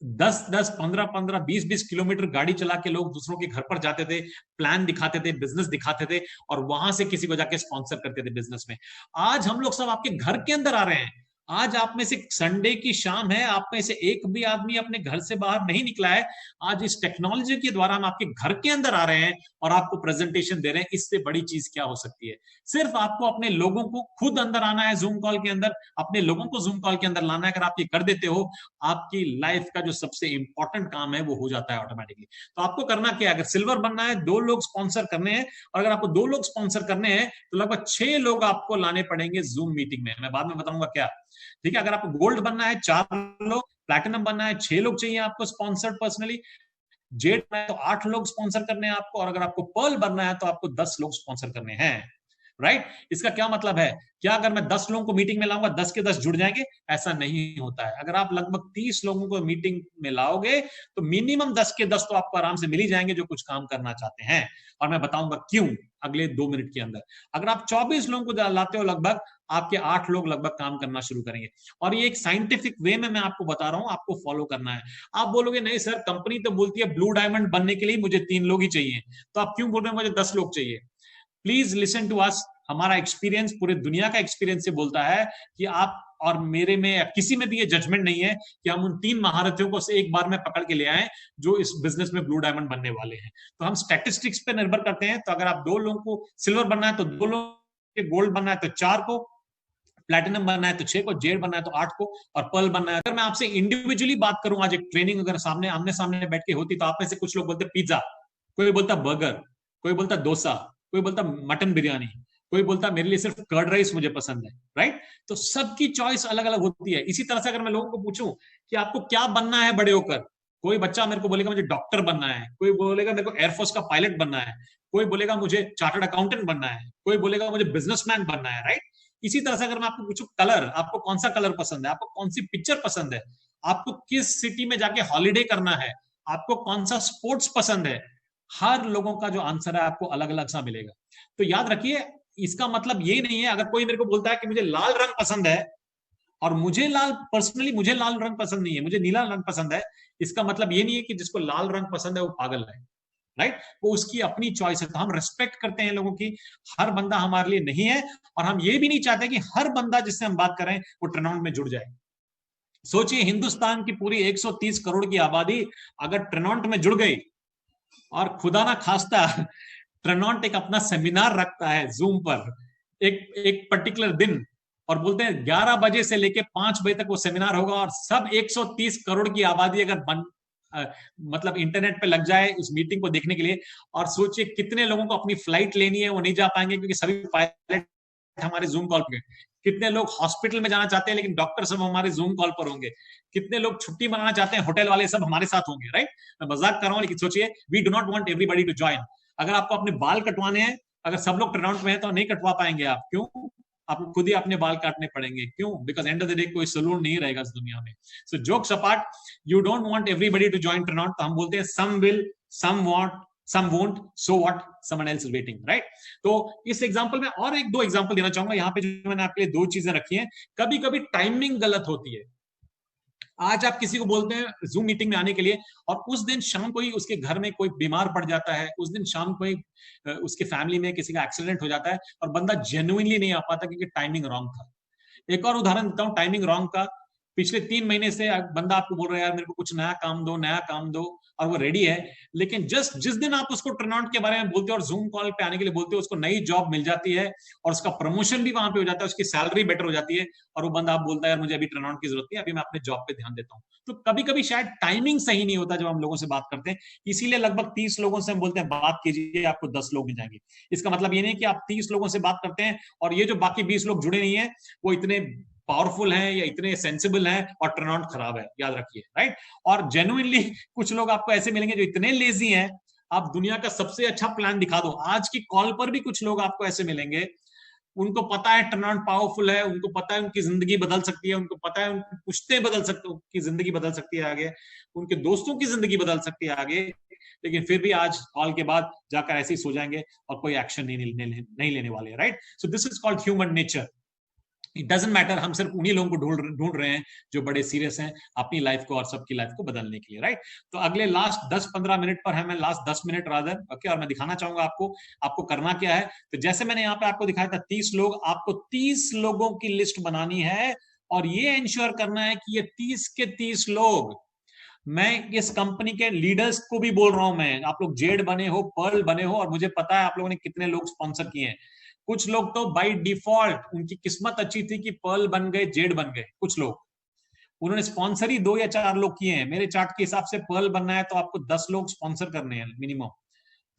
10-10, 15-15, 20-20 किलोमीटर गाड़ी चला के लोग दूसरों के घर पर जाते थे, प्लान दिखाते थे, बिजनेस दिखाते थे, और वहां से किसी को जाके स्पॉन्सर करते थे बिजनेस में। आज हम लोग सब आपके घर के अंदर आ रहे हैं। आज आप में से संडे की शाम है, आप में से एक भी आदमी अपने घर से बाहर नहीं निकला है। आज इस टेक्नोलॉजी के द्वारा हम आपके घर के अंदर आ रहे हैं और आपको प्रेजेंटेशन दे रहे हैं। इससे बड़ी चीज क्या हो सकती है? सिर्फ आपको अपने लोगों को खुद अंदर आना है, जूम कॉल के अंदर अपने लोगों को जूम कॉल के अंदर लाना है। अगर आप ये कर देते हो, आपकी लाइफ का जो सबसे इंपॉर्टेंट काम है वो हो जाता है ऑटोमेटिकली। तो आपको करना क्या है? अगर सिल्वर बनना है, 2 लोग स्पॉन्सर करने हैं, और अगर आपको 2 लोग स्पॉन्सर करने हैं तो लगभग 6 लोग आपको लाने पड़ेंगे जूम मीटिंग में। मैं बाद में बताऊंगा क्या, ठीक है? अगर आपको गोल्ड बनना है 4 लोग, प्लैटिनम बनना है 6 लोग चाहिए आपको स्पॉन्सर्ड पर्सनली, जेड बनना है तो 8 लोग स्पॉन्सर करने हैं आपको, और अगर आपको पर्ल बनना है तो आपको 10 लोग स्पॉन्सर करने हैं, राइट? इसका क्या मतलब है? क्या अगर मैं 10 लोगों को मीटिंग में लाऊंगा 10 के 10 जुड़ जाएंगे? ऐसा नहीं होता है। अगर आप लगभग 30 लोगों को मीटिंग में लाओगे तो मिनिमम 10 के 10 तो आपको आराम से मिल ही जाएंगे जो कुछ काम करना चाहते हैं, और मैं बताऊंगा क्यों अगले 2 मिनट के अंदर। अगर आप 24 लोगों को लाते हो लगभग, आपके 8 लोग लगभग काम करना शुरू करेंगे। और ये एक साइंटिफिक वे में मैं आपको बता रहा हूं, आपको फॉलो करना है। आप बोलोगे नहीं सर, कंपनी तो बोलती है ब्लू डायमंड बनने के लिए मुझे 3 लोग ही चाहिए, तो आप क्यों बोल रहे हैं मुझे 10 लोग चाहिए? Please listen to us. हमारा एक्सपीरियंस, पूरे दुनिया का एक्सपीरियंस से बोलता है कि आप और मेरे में या किसी में भी ये जजमेंट नहीं है कि हम उन 3 महारथियों को से एक बार में पकड़ के ले आए जो इस बिजनेस में ब्लू डायमंड बनने वाले हैं। तो हम स्टैटिस्टिक्स पे निर्भर करते हैं। तो अगर आप 2 लोगों को सिल्वर बनना है तो 2 लोगों को, गोल्ड बनना है तो 4 को, प्लैटिनम बनना है तो 6 को, जेड बनना है तो 8 को, और पर्ल बनना है। अगर मैं आपसे इंडिविजुअली बात करूं, आज एक ट्रेनिंग अगर सामने आमने सामने बैठ के होती तो आप में से कुछ लोग बोलते पिज्जा, कोई बोलता बर्गर, कोई बोलता डोसा, कोई बोलता मटन बिरयानी, कोई बोलता मेरे लिए सिर्फ कर्ड राइस मुझे पसंद है, राइट? तो सबकी चॉइस अलग अलग होती है। इसी तरह से अगर मैं लोगों को पूछूं कि आपको क्या बनना है बड़े होकर, कोई बच्चा मेरे को बोलेगा मुझे डॉक्टर बनना है, कोई बोलेगा मेरे को एयरफोर्स का पायलट बनना है, कोई बोलेगा मुझे चार्टर्ड अकाउंटेंट बनना है, कोई बोलेगा मुझे बिजनेसमैन बनना है, राइट? इसी तरह से अगर मैं आपको पूछूं कलर, आपको कौन सा कलर पसंद है, आपको कौन सी पिक्चर पसंद है, आपको किस सिटी में जाके हॉलीडे करना है, आपको कौन सा स्पोर्ट्स पसंद है, हर लोगों का जो आंसर है आपको अलग अलग सा मिलेगा। तो याद रखिए, इसका मतलब ये नहीं है अगर कोई मेरे को बोलता है कि मुझे लाल रंग पसंद है और मुझे पर्सनली मुझे लाल रंग पसंद नहीं है, मुझे नीला रंग पसंद है, इसका मतलब ये नहीं है कि जिसको लाल रंग पसंद है वो पागल है, राइट? वो उसकी अपनी चॉइस है। तो हम रिस्पेक्ट करते हैं लोगों की, हर बंदा हमारे लिए नहीं है, और हम ये भी नहीं चाहते कि हर बंदा जिससे हम बात करें वो ट्रेनॉन्ट में जुड़ जाए। सोचिए, हिंदुस्तान की पूरी 130 करोड़ की आबादी अगर ट्रेनॉन्ट में जुड़ गई, और खुदा ना खास्ता ट्रेनॉन्ट एक अपना सेमिनार रखता है जूम पर एक एक पर्टिकुलर दिन, और बोलते हैं 11 बजे से लेके 5 बजे तक वो सेमिनार होगा, और सब 130 करोड़ की आबादी अगर मतलब इंटरनेट पे लग जाए इस मीटिंग को देखने के लिए, और सोचिए कितने लोगों को अपनी फ्लाइट लेनी है, वो नहीं जा पाएंगे क्योंकि सभी पायलट हमारे जूम कॉल पे। कितने लोग हॉस्पिटल में जाना चाहते हैं लेकिन डॉक्टर सब हमारे जूम कॉल पर होंगे। कितने लोग छुट्टी मनाना चाहते हैं, होटल वाले सब हमारे साथ होंगे, राइट? मैं मजाक कर रहा हूं, लेकिन सोचिए, we do not want everybody to join. अगर आपको अपने बाल कटवाने हैं, अगर सब लोग टर्नआउट में है तो नहीं कटवा पाएंगे आप। क्यों? आपको खुद ही अपने बाल काटने पड़ेंगे। क्यों? Because end of the day कोई सलून नहीं रहेगा इस दुनिया में। So jokes apart, you don't want everybody to join turnout, तो हम बोलते हैं some will, some want, some won't, so what, someone else is waiting, right? तो इस एग्जांपल में और एक दो एग्जांपल देना चाहूंगा। यहाँ पे जो मैंने आपके लिए 2 चीजें रखी हैं। कभी कभी टाइमिंग गलत होती है। आज आप किसी को बोलते हैं जूम मीटिंग में आने के लिए, और उस दिन शाम को ही उसके घर में कोई बीमार पड़ जाता है, उस दिन शाम को ही उसके फैमिली में किसी का एक्सीडेंट हो जाता है, और बंदा जेन्युइनली नहीं आ पाता क्योंकि टाइमिंग रॉन्ग था। एक और उदाहरण देता हूं टाइमिंग रॉन्ग का। पिछले 3 महीने से बंदा आपको बोल रहा है यार मेरे को कुछ नया काम दो, नया काम दो, और वो रेडी है, लेकिन जस्ट जिस दिन आप उसको टर्नआउट के बारे में बोलते हो और जूम कॉल पे आने के लिए बोलते हो, उसको नई जॉब मिल जाती है और उसका प्रमोशन भी वहां पे हो जाता है, उसकी सैलरी बेटर हो जाती है, और वो बंदा आप बोलता है यार मुझे अभी टर्नआउट की जरूरत नहीं, अभी मैं अपने जॉब पे ध्यान देता हूँ। तो कभी कभी शायद टाइमिंग सही नहीं होता जब हम लोगों से बात करते हैं। इसीलिए लगभग 30 लोगों से हम बोलते हैं बात कीजिए, आपको 10 लोग मिल जाएंगे। इसका मतलब ये नहीं कि आप 30 लोगों से बात करते हैं और ये जो बाकी 20 लोग जुड़े नहीं है वो इतने पावरफुल हैं या इतने सेंसिबल हैं और टर्नआउट खराब है, याद रखिए, राइट? और जेन्युइनली कुछ लोग आपको ऐसे मिलेंगे जो इतने लेजी हैं, आप दुनिया का सबसे अच्छा प्लान दिखा दो, आज की कॉल पर भी कुछ लोग आपको ऐसे मिलेंगे, उनको पता है टर्नआउट पावरफुल है, उनको पता है उनकी जिंदगी बदल सकती है, उनको पता है उनकी पुश्तें बदल सकती, उनकी जिंदगी बदल सकती है आगे, उनके दोस्तों की जिंदगी बदल सकती है आगे, लेकिन फिर भी आज कॉल के बाद जाकर ऐसे ही सो जाएंगे और कोई एक्शन नहीं लेने वाले, right? So this is called human nature. It doesn't matter, हम सिर्फ उन्हीं लोगों को ढूंढ रहे हैं जो बड़े सीरियस हैं अपनी लाइफ को और सबकी लाइफ को बदलने के लिए, राइट? तो अगले लास्ट 10-15 मिनट पर है, मैं लास्ट 10 मिनट रादर, ओके, और मैं दिखाना चाहूंगा आपको करना क्या है। तो जैसे मैंने यहाँ पे आपको दिखाया था 30 लोग, आपको 30 लोगों की लिस्ट बनानी है और ये इंश्योर करना है कि ये 30 के 30 लोग, मैं इस कंपनी के लीडर्स को भी बोल रहा हूं, मैं, आप लोग जेड बने हो, पर्ल बने हो, और मुझे पता है आप लोगों ने कितने लोग स्पॉन्सर किए हैं। कुछ लोग तो बाय डिफॉल्ट उनकी किस्मत अच्छी थी कि पर्ल बन गए, जेड बन गए, कुछ लोग उन्होंने स्पॉन्सर ही 2 या 4 लोग किए हैं। मेरे चार्ट के हिसाब से पर्ल बनना है तो आपको 10 लोग स्पॉन्सर करने हैं मिनिमम,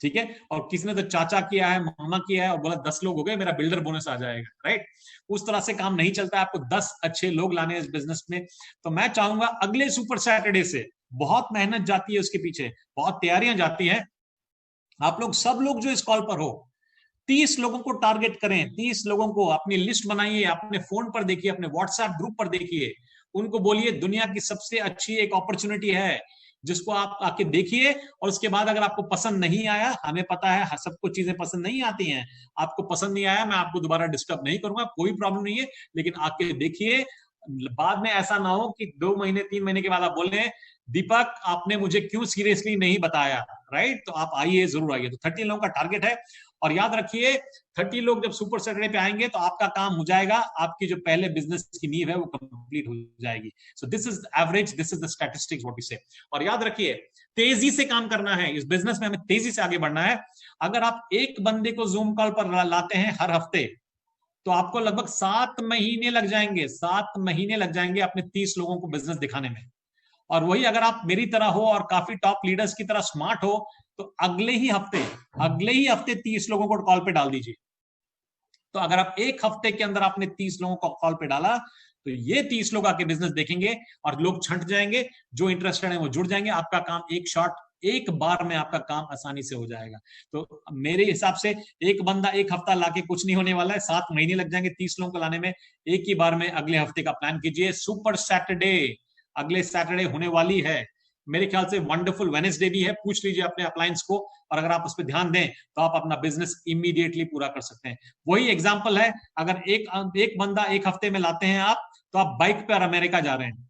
ठीक है? और किसी ने तो चाचा किया है, मामा किया है और बोला 10 लोग हो गए, मेरा बिल्डर बोनस आ जाएगा, राइट? उस तरह से काम नहीं चलता है, आपको 10 अच्छे लोग लाने हैं इस बिजनेस में। तो मैं चाहूंगा अगले सुपर सैटरडे से, बहुत मेहनत जाती है उसके पीछे, बहुत तैयारियां जाती हैं, आप लोग सब लोग जो इस कॉल पर हो 30 लोगों को टारगेट करें, 30 लोगों को अपनी लिस्ट बनाइए, अपने फोन पर देखिए, अपने व्हाट्सएप ग्रुप पर देखिए, उनको बोलिए दुनिया की सबसे अच्छी एक अपॉर्चुनिटी है, जिसको आप आके देखिए, और उसके बाद अगर आपको पसंद नहीं आया, हमें पता है सबको चीजें पसंद नहीं आती हैं, आपको पसंद नहीं आया, मैं आपको दोबारा डिस्टर्ब नहीं करूंगा, कोई प्रॉब्लम नहीं है, लेकिन आके देखिए। बाद में ऐसा ना हो कि 2 महीने 3 महीने के बाद आप बोले दीपक आपने मुझे क्यों सीरियसली नहीं बताया, राइट? तो आप आइए, जरूर आइए। तो 30 लोगों का टारगेट है, और याद रखिए 30 लोग जब सुपर सैटरडे पे आएंगे तो आपका काम हो जाएगा, आपकी जो पहले बिजनेस की नींव है वो कंप्लीट हो जाएगी। So this is average, this is the statistics what we say. और याद रखिए तेजी से काम करना है इस बिजनेस में, हमें तेजी से आगे बढ़ना है। अगर आप एक बंदे को जूम कॉल पर लाते हैं हर हफ्ते, तो आपको लगभग 7 महीने लग जाएंगे, 7 महीने लग जाएंगे अपने 30 लोगों को बिजनेस दिखाने में। और वही अगर आप मेरी तरह हो और काफी टॉप लीडर्स की तरह स्मार्ट हो, तो अगले ही हफ्ते 30 लोगों को कॉल पे डाल दीजिए। तो अगर आप एक हफ्ते के अंदर आपने 30 लोगों को कॉल पे डाला, तो ये 30 लोग आके बिजनेस देखेंगे और लोग छंट जाएंगे, जो इंटरेस्टेड है वो जुड़ जाएंगे। आपका काम एक बार में आपका काम आसानी से हो जाएगा। तो मेरे हिसाब से एक बंदा एक हफ्ता लाके कुछ नहीं होने वाला है, 7 महीने लग जाएंगे 30 लोगों को लाने में। एक ही बार में अगले हफ्ते का प्लान कीजिए। सुपर सैटरडे अगले सैटरडे होने वाली है, मेरे ख्याल से वंडरफुल वेडनेसडे भी है। पूछ लीजिए अपने अपलायंस को, और अगर आप उस पर ध्यान दें तो आप अपना बिजनेस इमीडिएटली पूरा कर सकते हैं। वही एग्जांपल है, अगर एक बंदा एक हफ्ते में लाते हैं आप, तो आप बाइक पर अमेरिका जा रहे हैं।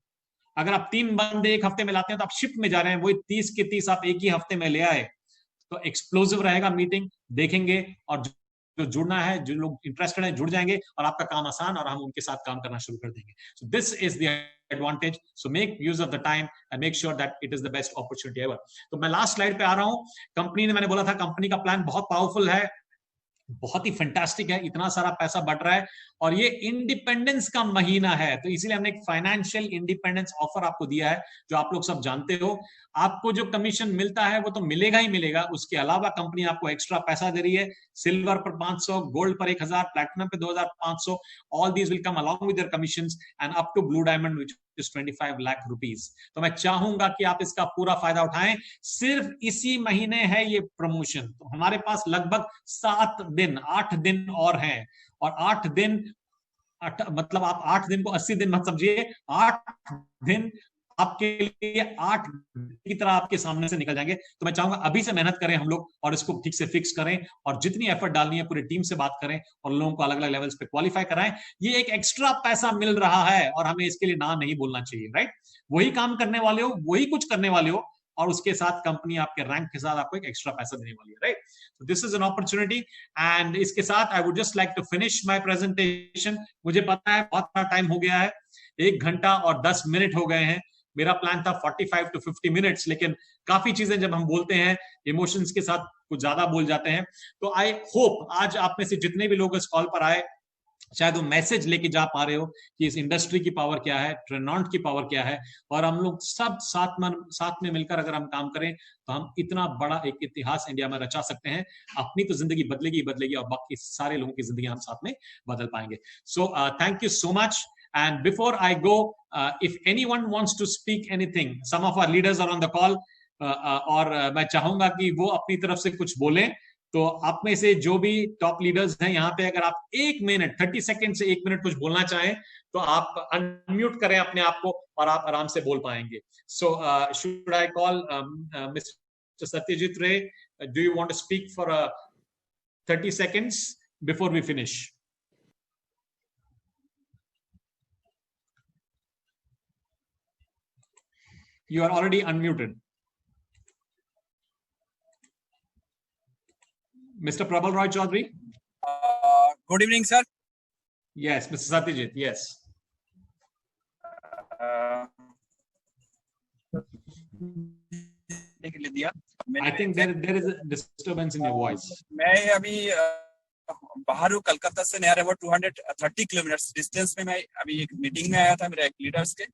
अगर आप 3 बंदे एक हफ्ते में लाते हैं तो आप शिप में जा रहे हैं। वही 30 के 30 आप एक ही हफ्ते में ले आए, तो एक्सप्लोसिव रहेगा मीटिंग, देखेंगे, और जो जुड़ना है, जो लोग इंटरेस्टेड है जुड़ जाएंगे, और आपका काम आसान, और हम उनके साथ काम करना शुरू कर देंगे। सो this is the advantage. So make use of the time and make sure that it is the best opportunity ever. तो मैं लास्ट स्लाइड पे आ रहा हूं। कंपनी ने, मैंने बोला था कंपनी का प्लान बहुत पावरफुल है, बहुत ही फैंटास्टिक है, इतना सारा पैसा बढ़ रहा है, और ये इंडिपेंडेंस का महीना है, तो इसीलिए हमने एक फाइनेंशियल इंडिपेंडेंस ऑफर आपको दिया है, जो आप लोग सब जानते हो। आपको जो कमीशन मिलता है वो तो मिलेगा ही मिलेगा, उसके अलावा कंपनी आपको एक्स्ट्रा पैसा दे रही है। सिल्वर पर 500, गोल्ड पर 1000, प्लैटिनम पे 2500, all these will come along with their commissions, and up to blue diamond which is 25 lakh rupees. तो मैं चाहूंगा कि आप इसका पूरा फायदा उठाएं। सिर्फ इसी महीने है ये प्रमोशन, तो हमारे पास लगभग 8 दिन और हैं, और 8 दिन मतलब आप 8 दिन को 80 दिन मत समझिए, 8 दिन आपके लिए 8 की तरह आपके सामने से निकल जाएंगे। तो मैं चाहूंगा अभी से मेहनत करें हम लोग, और इसको ठीक से फिक्स करें, और जितनी एफर्ट डालनी है पूरी टीम से बात करें, और लोगों को अलग अलग लेवल्स पे क्वालिफाई कराएं। ये एक एक्स्ट्रा पैसा मिल रहा है, और हमें इसके लिए ना नहीं बोलना चाहिए, राइट? वही काम करने वाले हो, वही कुछ करने वाले हो, और उसके साथ कंपनी आपके रैंक के साथ आपको एक एक्स्ट्रा पैसा देने वाली है, right? So this is an opportunity, and इसके साथ I would just like to finish my presentation. मुझे पता है बहुत सारा टाइम हो गया है, 1 घंटा और 10 मिनट हो गए हैं। मेरा प्लान था 45 to 50 मिनट्स, लेकिन काफी चीजें जब हम बोलते हैं इमोशंस के साथ कुछ ज्यादा बोल जाते हैं। तो आई होप आज आप में से जितने भी लोग इस कॉल पर आए, शायद वो मैसेज लेके जा पा रहे हो कि इस इंडस्ट्री की पावर क्या है, ट्रेनॉन्ट की पावर क्या है, और हम लोग सब साथ में मिलकर अगर हम काम करें तो हम इतना बड़ा एक इतिहास इंडिया में रचा सकते हैं। अपनी तो जिंदगी बदलेगी, और बाकी सारे लोगों की जिंदगी हम साथ में बदल पाएंगे। So thank you so much. And before I go, if anyone wants to speak anything, some of our leaders are on the call, और मैं चाहूंगा कि वो अपनी तरफ से कुछ बोलें। तो आप में से जो भी टॉप लीडर्स हैं यहाँ पे, अगर आप 1 मिनट 30 सेकेंड से 1 मिनट कुछ बोलना चाहें, तो आप अनम्यूट करें अपने आप को, और आप आराम से बोल पाएंगे। So should I call mister Satyajit Ray, do you want to speak for 30 seconds before we finish? You are already unmuted. Mr. Prabal Roy Chaudhary? Good evening, sir. Yes, Mr. Satyajit, yes. I think there is a disturbance in your voice. मैं अभी बाहर हूँ, कलकत्ता से नियर अबाउट 230 किलोमीटर डिस्टेंस में। मैं अभी एक मीटिंग में आया था मेरे लीडर्स के।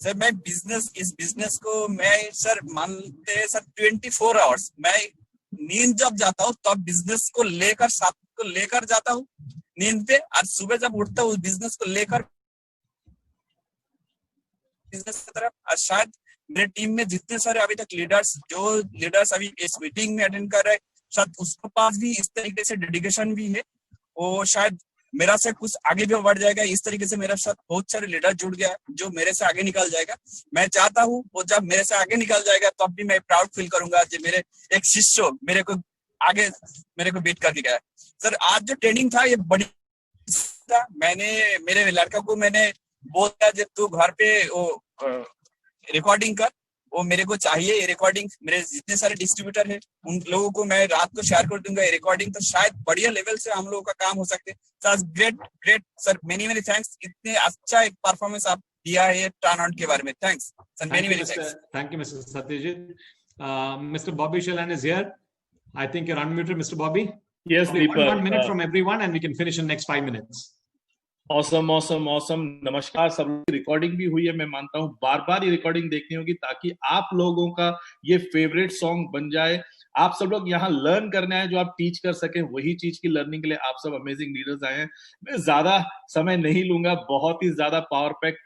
सर मैं इस बिजनेस को मैं सर मानते हैं सर 24 आवर्स। मैं नींद जब जाता हूँ तब बिजनेस को लेकर साथ को लेकर जाता हूँ नींद पे, और सुबह जब उठता हूँ बिजनेस को लेकर बिजनेस की तरफ। और शायद मेरे टीम में जितने सारे अभी तक लीडर्स अभी इस मीटिंग में अटेंड कर रहे हैं, शायद उसके पास भी इस तरीके से डेडिकेशन भी है। वो शायद मेरा से कुछ आगे भी बढ़ जाएगा। इस तरीके से मेरे साथ बहुत सारे लीडर जुड़ गया जो मेरे से आगे निकल जाएगा। मैं चाहता हूँ वो जब मेरे से आगे निकल जाएगा तब भी मैं प्राउड फील करूंगा कि मेरे एक शिष्य मेरे को आगे मेरे को बीट करके गया। सर आज जो ट्रेनिंग था ये बड़ी था। मैंने मेरे लड़का को मैंने बोला जब तू घर पे वो रिकॉर्डिंग कर, वो मेरे को चाहिए ये रिकॉर्डिंग। मेरे जितने सारे डिस्ट्रीब्यूटर है उन लोगों को मैं रात को शेयर कर दूंगा ये रिकॉर्डिंग, तो शायद बढ़िया लेवल से हम लोगों का काम हो सकते। Sir great great sir, many thanks. इतने अच्छा एक परफॉर्मेंस आप दिया है टर्न आउट के बारे में। Thanks sir, many thanks. Thank you, Mr. Satyajit. Mr. Bobby Shalan is here. I think you're unmuted, Mr. Bobby. Yes, Deepak. One minute from everyone, and we can finish in next 5 minutes. Awesome. नमस्कार सब। रिकॉर्डिंग भी हुई है, मैं मानता हूँ बार बार ये रिकॉर्डिंग देखनी होगी ताकि आप लोगों का ये फेवरेट सॉन्ग बन जाए। आप सब लोग यहाँ लर्न करने आए, जो आप टीच कर सके वही चीज की लर्निंग के लिए आप सब अमेजिंग लीडर्स आए हैं। मैं ज्यादा समय नहीं लूंगा, बहुत ही ज्यादा पावर पैक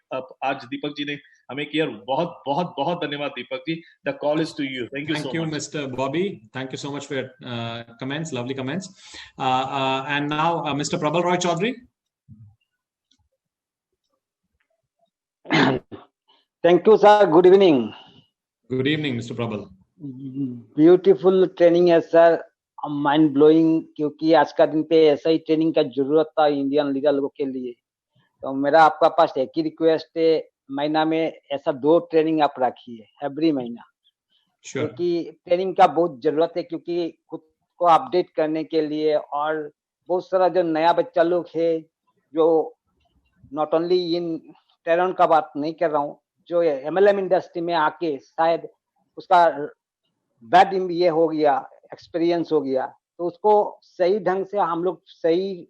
आज दीपक जी ने हमें किया। बहुत बहुत बहुत धन्यवाद Deepak ji. The call is to you. Thank you so much. Thank you, Mr. Bobby. Thank you so much for your comments, lovely comments. And now Mr. Prabal Roy Chaudhary. Thank you, sir. Good evening. Good evening, Mr. Prabal. Beautiful training है सर, माइंड ब्लोइंग, क्योंकि आज का दिन पे ऐसा ही ट्रेनिंग का जरूरत था इंडियन लीडर लोगों के लिए। तो मेरा आपका पास एक ही रिक्वेस्ट है, महीना में ऐसा 2 ट्रेनिंग आप रखिए एवरी महीना। Sure. क्योंकि ट्रेनिंग का बहुत जरूरत है, क्योंकि खुद को अपडेट करने के लिए। और बहुत सारा जो नया बच्चा लोग है, जो नॉट ओनली इन टैलेंट का बात नहीं कर रहा हूँ, जो MLM इंडस्ट्री में आके शायद उसका बैड ये हो गया, एक्सपीरियंस हो गया, तो उसको सही ढंग से हम लोग सही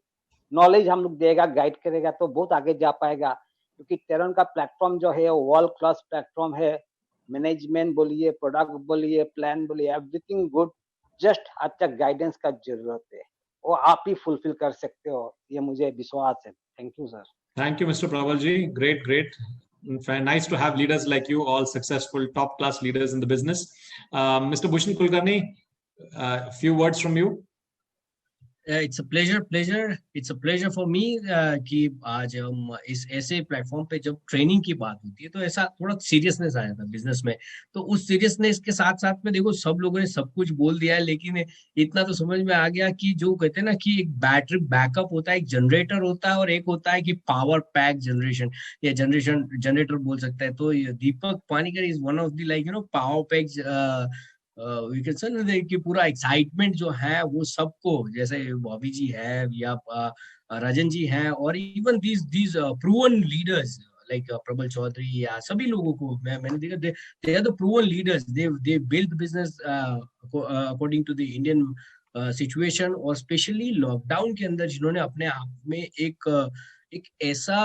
नॉलेज हम लोग देगा, गाइड करेगा, तो बहुत आगे जा पाएगा। क्योंकि टैलेंट का प्लेटफॉर्म जो है वो वर्ल्ड क्लास प्लेटफॉर्म है। मैनेजमेंट बोलिए, प्रोडक्ट बोलिए, प्लान बोलिए, एवरीथिंग गुड। जस्ट अच्छा गाइडेंस का जरूरत है, वो आप ही फुलफिल कर सकते हो, ये मुझे विश्वास है। Thank you sir. Thank you, Mr. Prabalji. Great. Nice to have leaders like you, all successful, top-class leaders in the business. Mr. Bhushan Kulkarni, a few words from you. It's a pleasure for me कि आज हम इस ऐसे प्लेटफॉर्म पे जब ट्रेनिंग की बात होती है तो ऐसा थोड़ा सीरियसनेस आया था बिजनेस में। तो उस सीरियसनेस के साथ साथ में देखो सब लोगों ने सब कुछ बोल दिया है, लेकिन इतना तो समझ में आ गया कि जो कहते हैं ना कि एक बैटरी बैकअप होता है, एक जनरेटर होता है, और एक होता है कि पावर पैक जनरेशन या जनरेटर बोल सकता है। तो Deepak Panikar is one of the like power pack कि पूरा एक्साइटमेंट जो है वो सबको, जैसे बॉबी जी है या राजन जी हैं, और even these proven leaders like Prabal Chaudhary या सभी लोगों को मैंने देखा, they are the proven leaders. They build business according to the Indian situation, और स्पेशली लॉकडाउन के अंदर जिन्होंने अपने आप में एक ऐसा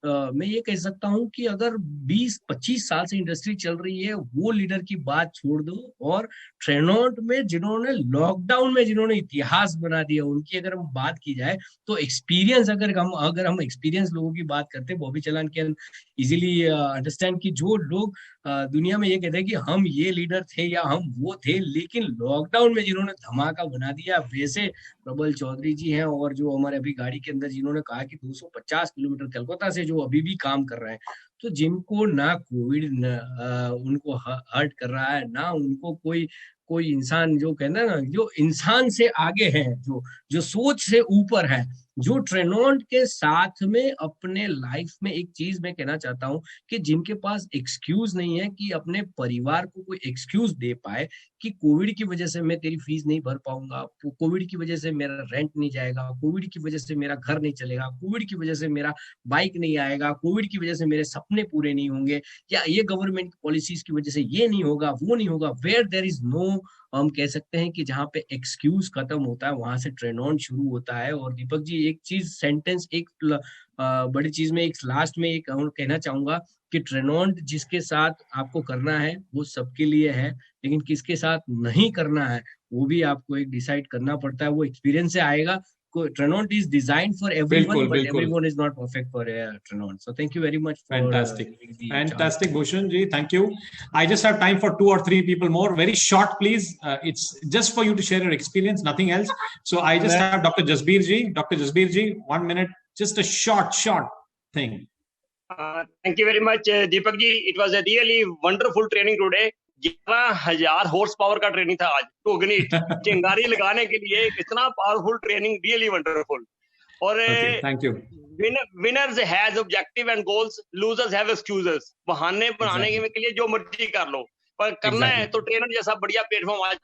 मैं ये कह सकता हूँ कि अगर 20-25 साल से इंडस्ट्री चल रही है, वो लीडर की बात छोड़ दो, और ट्रेनोट में जिन्होंने लॉकडाउन में जिन्होंने इतिहास बना दिया, उनकी अगर हम बात की जाए तो एक्सपीरियंस, अगर हम एक्सपीरियंस लोगों की बात करते हैं, बॉबी चालान कैन इजीली अंडरस्टैंड कि जो लोग दुनिया में ये कहते हैं कि हम ये लीडर थे या हम वो थे, लेकिन लॉकडाउन में जिन्होंने धमाका बना दिया, वैसे प्रबल चौधरी जी हैं। और जो हमारे अभी गाड़ी के अंदर जिन्होंने कहा कि 250 किलोमीटर कलकत्ता से जो अभी भी काम कर रहे हैं, तो जिनको ना कोविड उनको हर्ट कर रहा है, ना उनको कोई इंसान जो कहना है ना, जो इंसान से आगे है, जो सोच से ऊपर है, जो ट्रेनोट के साथ में अपने लाइफ में एक चीज मैं कहना चाहता हूं कि जिनके पास एक्सक्यूज नहीं है कि अपने परिवार को कोई एक्सक्यूज दे पाए कि कोविड की वजह से मैं तेरी फीस नहीं भर पाऊंगा, कोविड की वजह से मेरा रेंट नहीं जाएगा, कोविड की वजह से मेरा घर नहीं चलेगा, कोविड की वजह से मेरा बाइक नहीं आएगा, कोविड की वजह से मेरे सपने पूरे नहीं होंगे, या ये गवर्नमेंट पॉलिसीज की वजह से ये नहीं होगा, वो नहीं होगा। वेयर देयर इज नो, हम कह सकते हैं कि जहाँ पे एक्सक्यूज खत्म होता है वहां से ट्रेनोन शुरू होता है। और दीपक जी एक चीज सेंटेंस, एक बड़ी चीज में एक लास्ट में एक कहना चाहूंगा कि ट्रेनोन जिसके साथ आपको करना है वो सबके लिए है, लेकिन किसके साथ नहीं करना है वो भी आपको एक डिसाइड करना पड़ता है। वो एक्सपीरियंस से आएगा, Trenont is designed for everyone, बिल्कुल, but बिल्कुल. everyone is not perfect for Trenont. So thank you very much for Fantastic. giving the Fantastic, Bhushan ji. Thank you. I just have time for 2 or 3 people more. Very short, please. It's just for you to share your experience, nothing else. So I just have Dr. Jasbir ji. Dr. Jasbir ji, 1 minute, just a short thing. Thank you very much, Deepak ji. It was a really wonderful training today. 11,000 horse power का ट्रेनिंग था आज टू अग्निट चिंगारी लगाने के लिए इतना पावरफुल ट्रेनिंग रियली वंडरफुल और thank you winners has objective and goals losers have excuses बहाने बनाने के लिए जो मर्जी कर लो पर करना है तो ट्रेनर जैसा बढ़िया प्लेटफॉर्म आज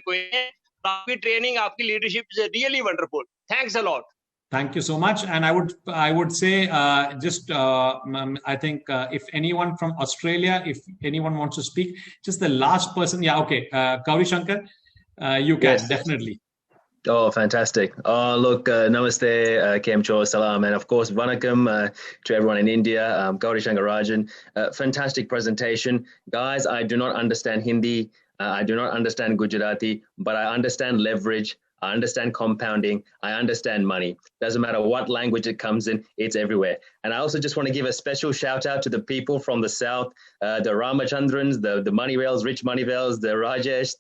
कोई है आपकी ट्रेनिंग आपकी leadership is really wonderful thanks a lot Thank you so much. And I would say I think if anyone from Australia, if anyone wants to speak, just the last person. Yeah, okay. Gauri Shankar, you can definitely. Oh, fantastic. Look, namaste, Kemcho, salam, and of course, vanakkam to everyone in India. Gauri Shankar Rajan. Fantastic presentation. Guys, I do not understand Hindi. I do not understand Gujarati, but I understand leverage. I understand compounding. I understand money. Doesn't matter what language it comes in, it's everywhere. And I also just want to give a special shout out to the people from the South, the Ramachandrans, the Moneyvales, Rich Moneyvales, the Rajesh,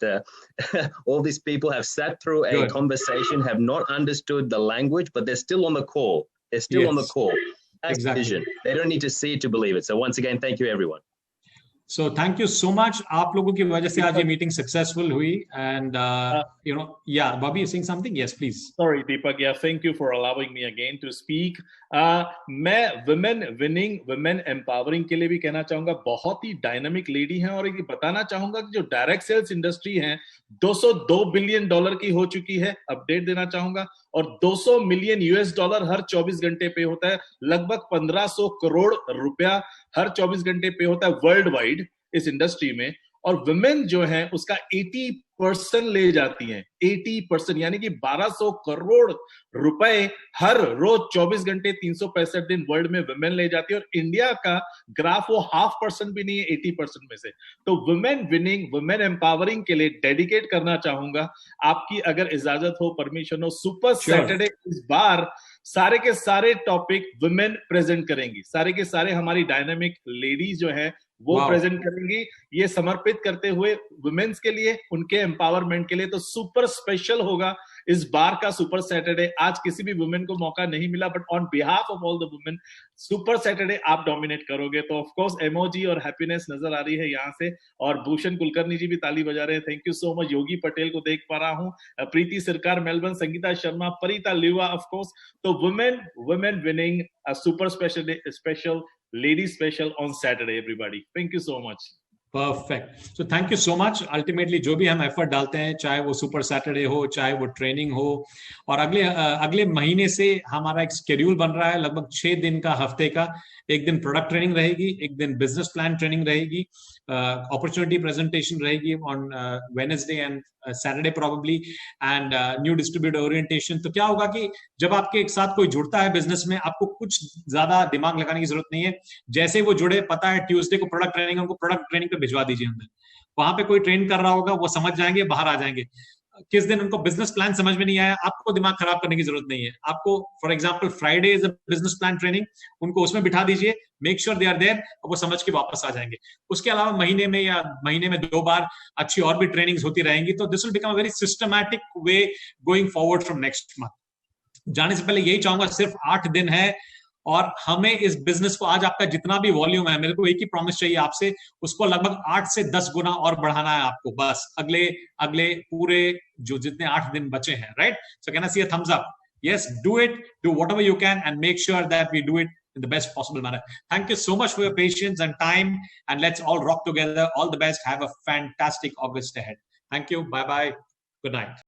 all these people have sat through a conversation, have not understood the language, but they're still on the call. They're still on the call. That's the vision. They don't need to see it to believe it. So once again, thank you everyone. So thank you so much. आप लोगों की वजह से आज ये मीटिंग सक्सेसफुल हुई and Bobby, you saying something? Yes, please. Sorry, Deepak. Yeah, thank you for allowing me again to speak. मैं women winning, women empowering के लिए भी कहना चाहूंगा बहुत ही डायनामिक लेडी हैं और ये बताना चाहूंगा कि जो डायरेक्ट सेल्स इंडस्ट्री है $202 बिलियन की हो चुकी है अपडेट देना चाहूंगा और $200 मिलियन हर 24 घंटे पे होता है लगभग 1500 करोड़ रुपया हर 24 घंटे पे होता है वर्ल्ड वाइड इस इंडस्ट्री में और वुमेन जो है उसका 80% ले जाती हैं 80% यानी कि 1200 करोड़ रुपए हर रोज 24 घंटे 365 दिन वर्ल्ड में वुमेन ले जाती है और इंडिया का ग्राफ वो 0.5% भी नहीं है 80% में से तो वुमेन विनिंग वुमेन एम्पावरिंग के लिए डेडिकेट करना चाहूंगा आपकी अगर इजाजत हो परमिशन हो सुपर सैटरडे इस बार सारे के सारे टॉपिक वुमेन प्रेजेंट करेंगी सारे के सारे हमारी डायनामिक लेडीज जो है वो प्रेजेंट करेंगी ये समर्पित करते हुए वुमेन्स के लिए उनके एम्पावरमेंट के लिए तो सुपर स्पेशल होगा इस बार का सुपर सैटरडे आज किसी भी वुमेन को मौका नहीं मिला but on behalf of all the women super Saturday आप डोमिनेट करोगे तो ऑफ कोर्स इमोजी और हैप्पीनेस नजर आ रही है यहाँ से और भूषण कुलकर्णी जी भी ताली बजा रहे हैं thank you so much Yogi Patel को देख पा रहा हूँ प्रीति सरकार मेलबर्न संगीता शर्मा परिता लिवा ऑफ कोर्स तो women winning super special lady special on Saturday everybody thank you so much perfect so thank you so much ultimately जो भी हम एफर्ट डालते हैं चाहे वो सुपर सैटरडे हो चाहे वो ट्रेनिंग हो और अगले महीने से हमारा एक शेड्यूल बन रहा है लगभग 6 दिन का हफ्ते का एक दिन प्रोडक्ट ट्रेनिंग रहेगी एक दिन बिजनेस प्लान ट्रेनिंग रहेगी अपॉर्चुनिटी प्रेजेंटेशन रहेगी on Wednesday and Saturday probably and new distributor orientation तो क्या होगा कि जब आपके एक साथ कोई जुड़ता है बिजनेस में आपको कुछ ज्यादा दिमाग लगाने की जरूरत नहीं है जैसे वो जुड़े पता है ट्यूसडे को प्रोडक्ट ट्रेनिंग उनको प्रोडक्ट ट्रेनिंग पे भिजवा दीजिए अंदर वहां पे कोई ट्रेन कर रहा होगा वो समझ जाएंगे बाहर आ जाएंगे किस दिन उनको बिजनेस प्लान समझ में नहीं आया आपको दिमाग खराब करने की जरूरत नहीं है आपको for example Friday is a business plan training उनको उसमें बिठा दीजिए make sure they are there और वो समझ के वापस आ जाएंगे उसके अलावा महीने में 2 बार अच्छी और भी ट्रेनिंग्स होती रहेंगी तो this will become a very systematic way going forward from next month जाने से पहले यही चाहूंगा सिर्फ 8 दिन है और हमें इस बिजनेस को आज आपका जितना भी वॉल्यूम है मेरे को एक ही प्रॉमिस चाहिए आपसे उसको लगभग 8 से 10 गुना और बढ़ाना है आपको बस अगले पूरे जो जितने 8 दिन बचे हैं right so can I see a thumbs up yes do whatever you can and make sure that we do it in the best possible manner. Thank you so much for your patience and time and let's all rock together. All the best. Have a fantastic August ahead. Thank you. Bye bye. Good night.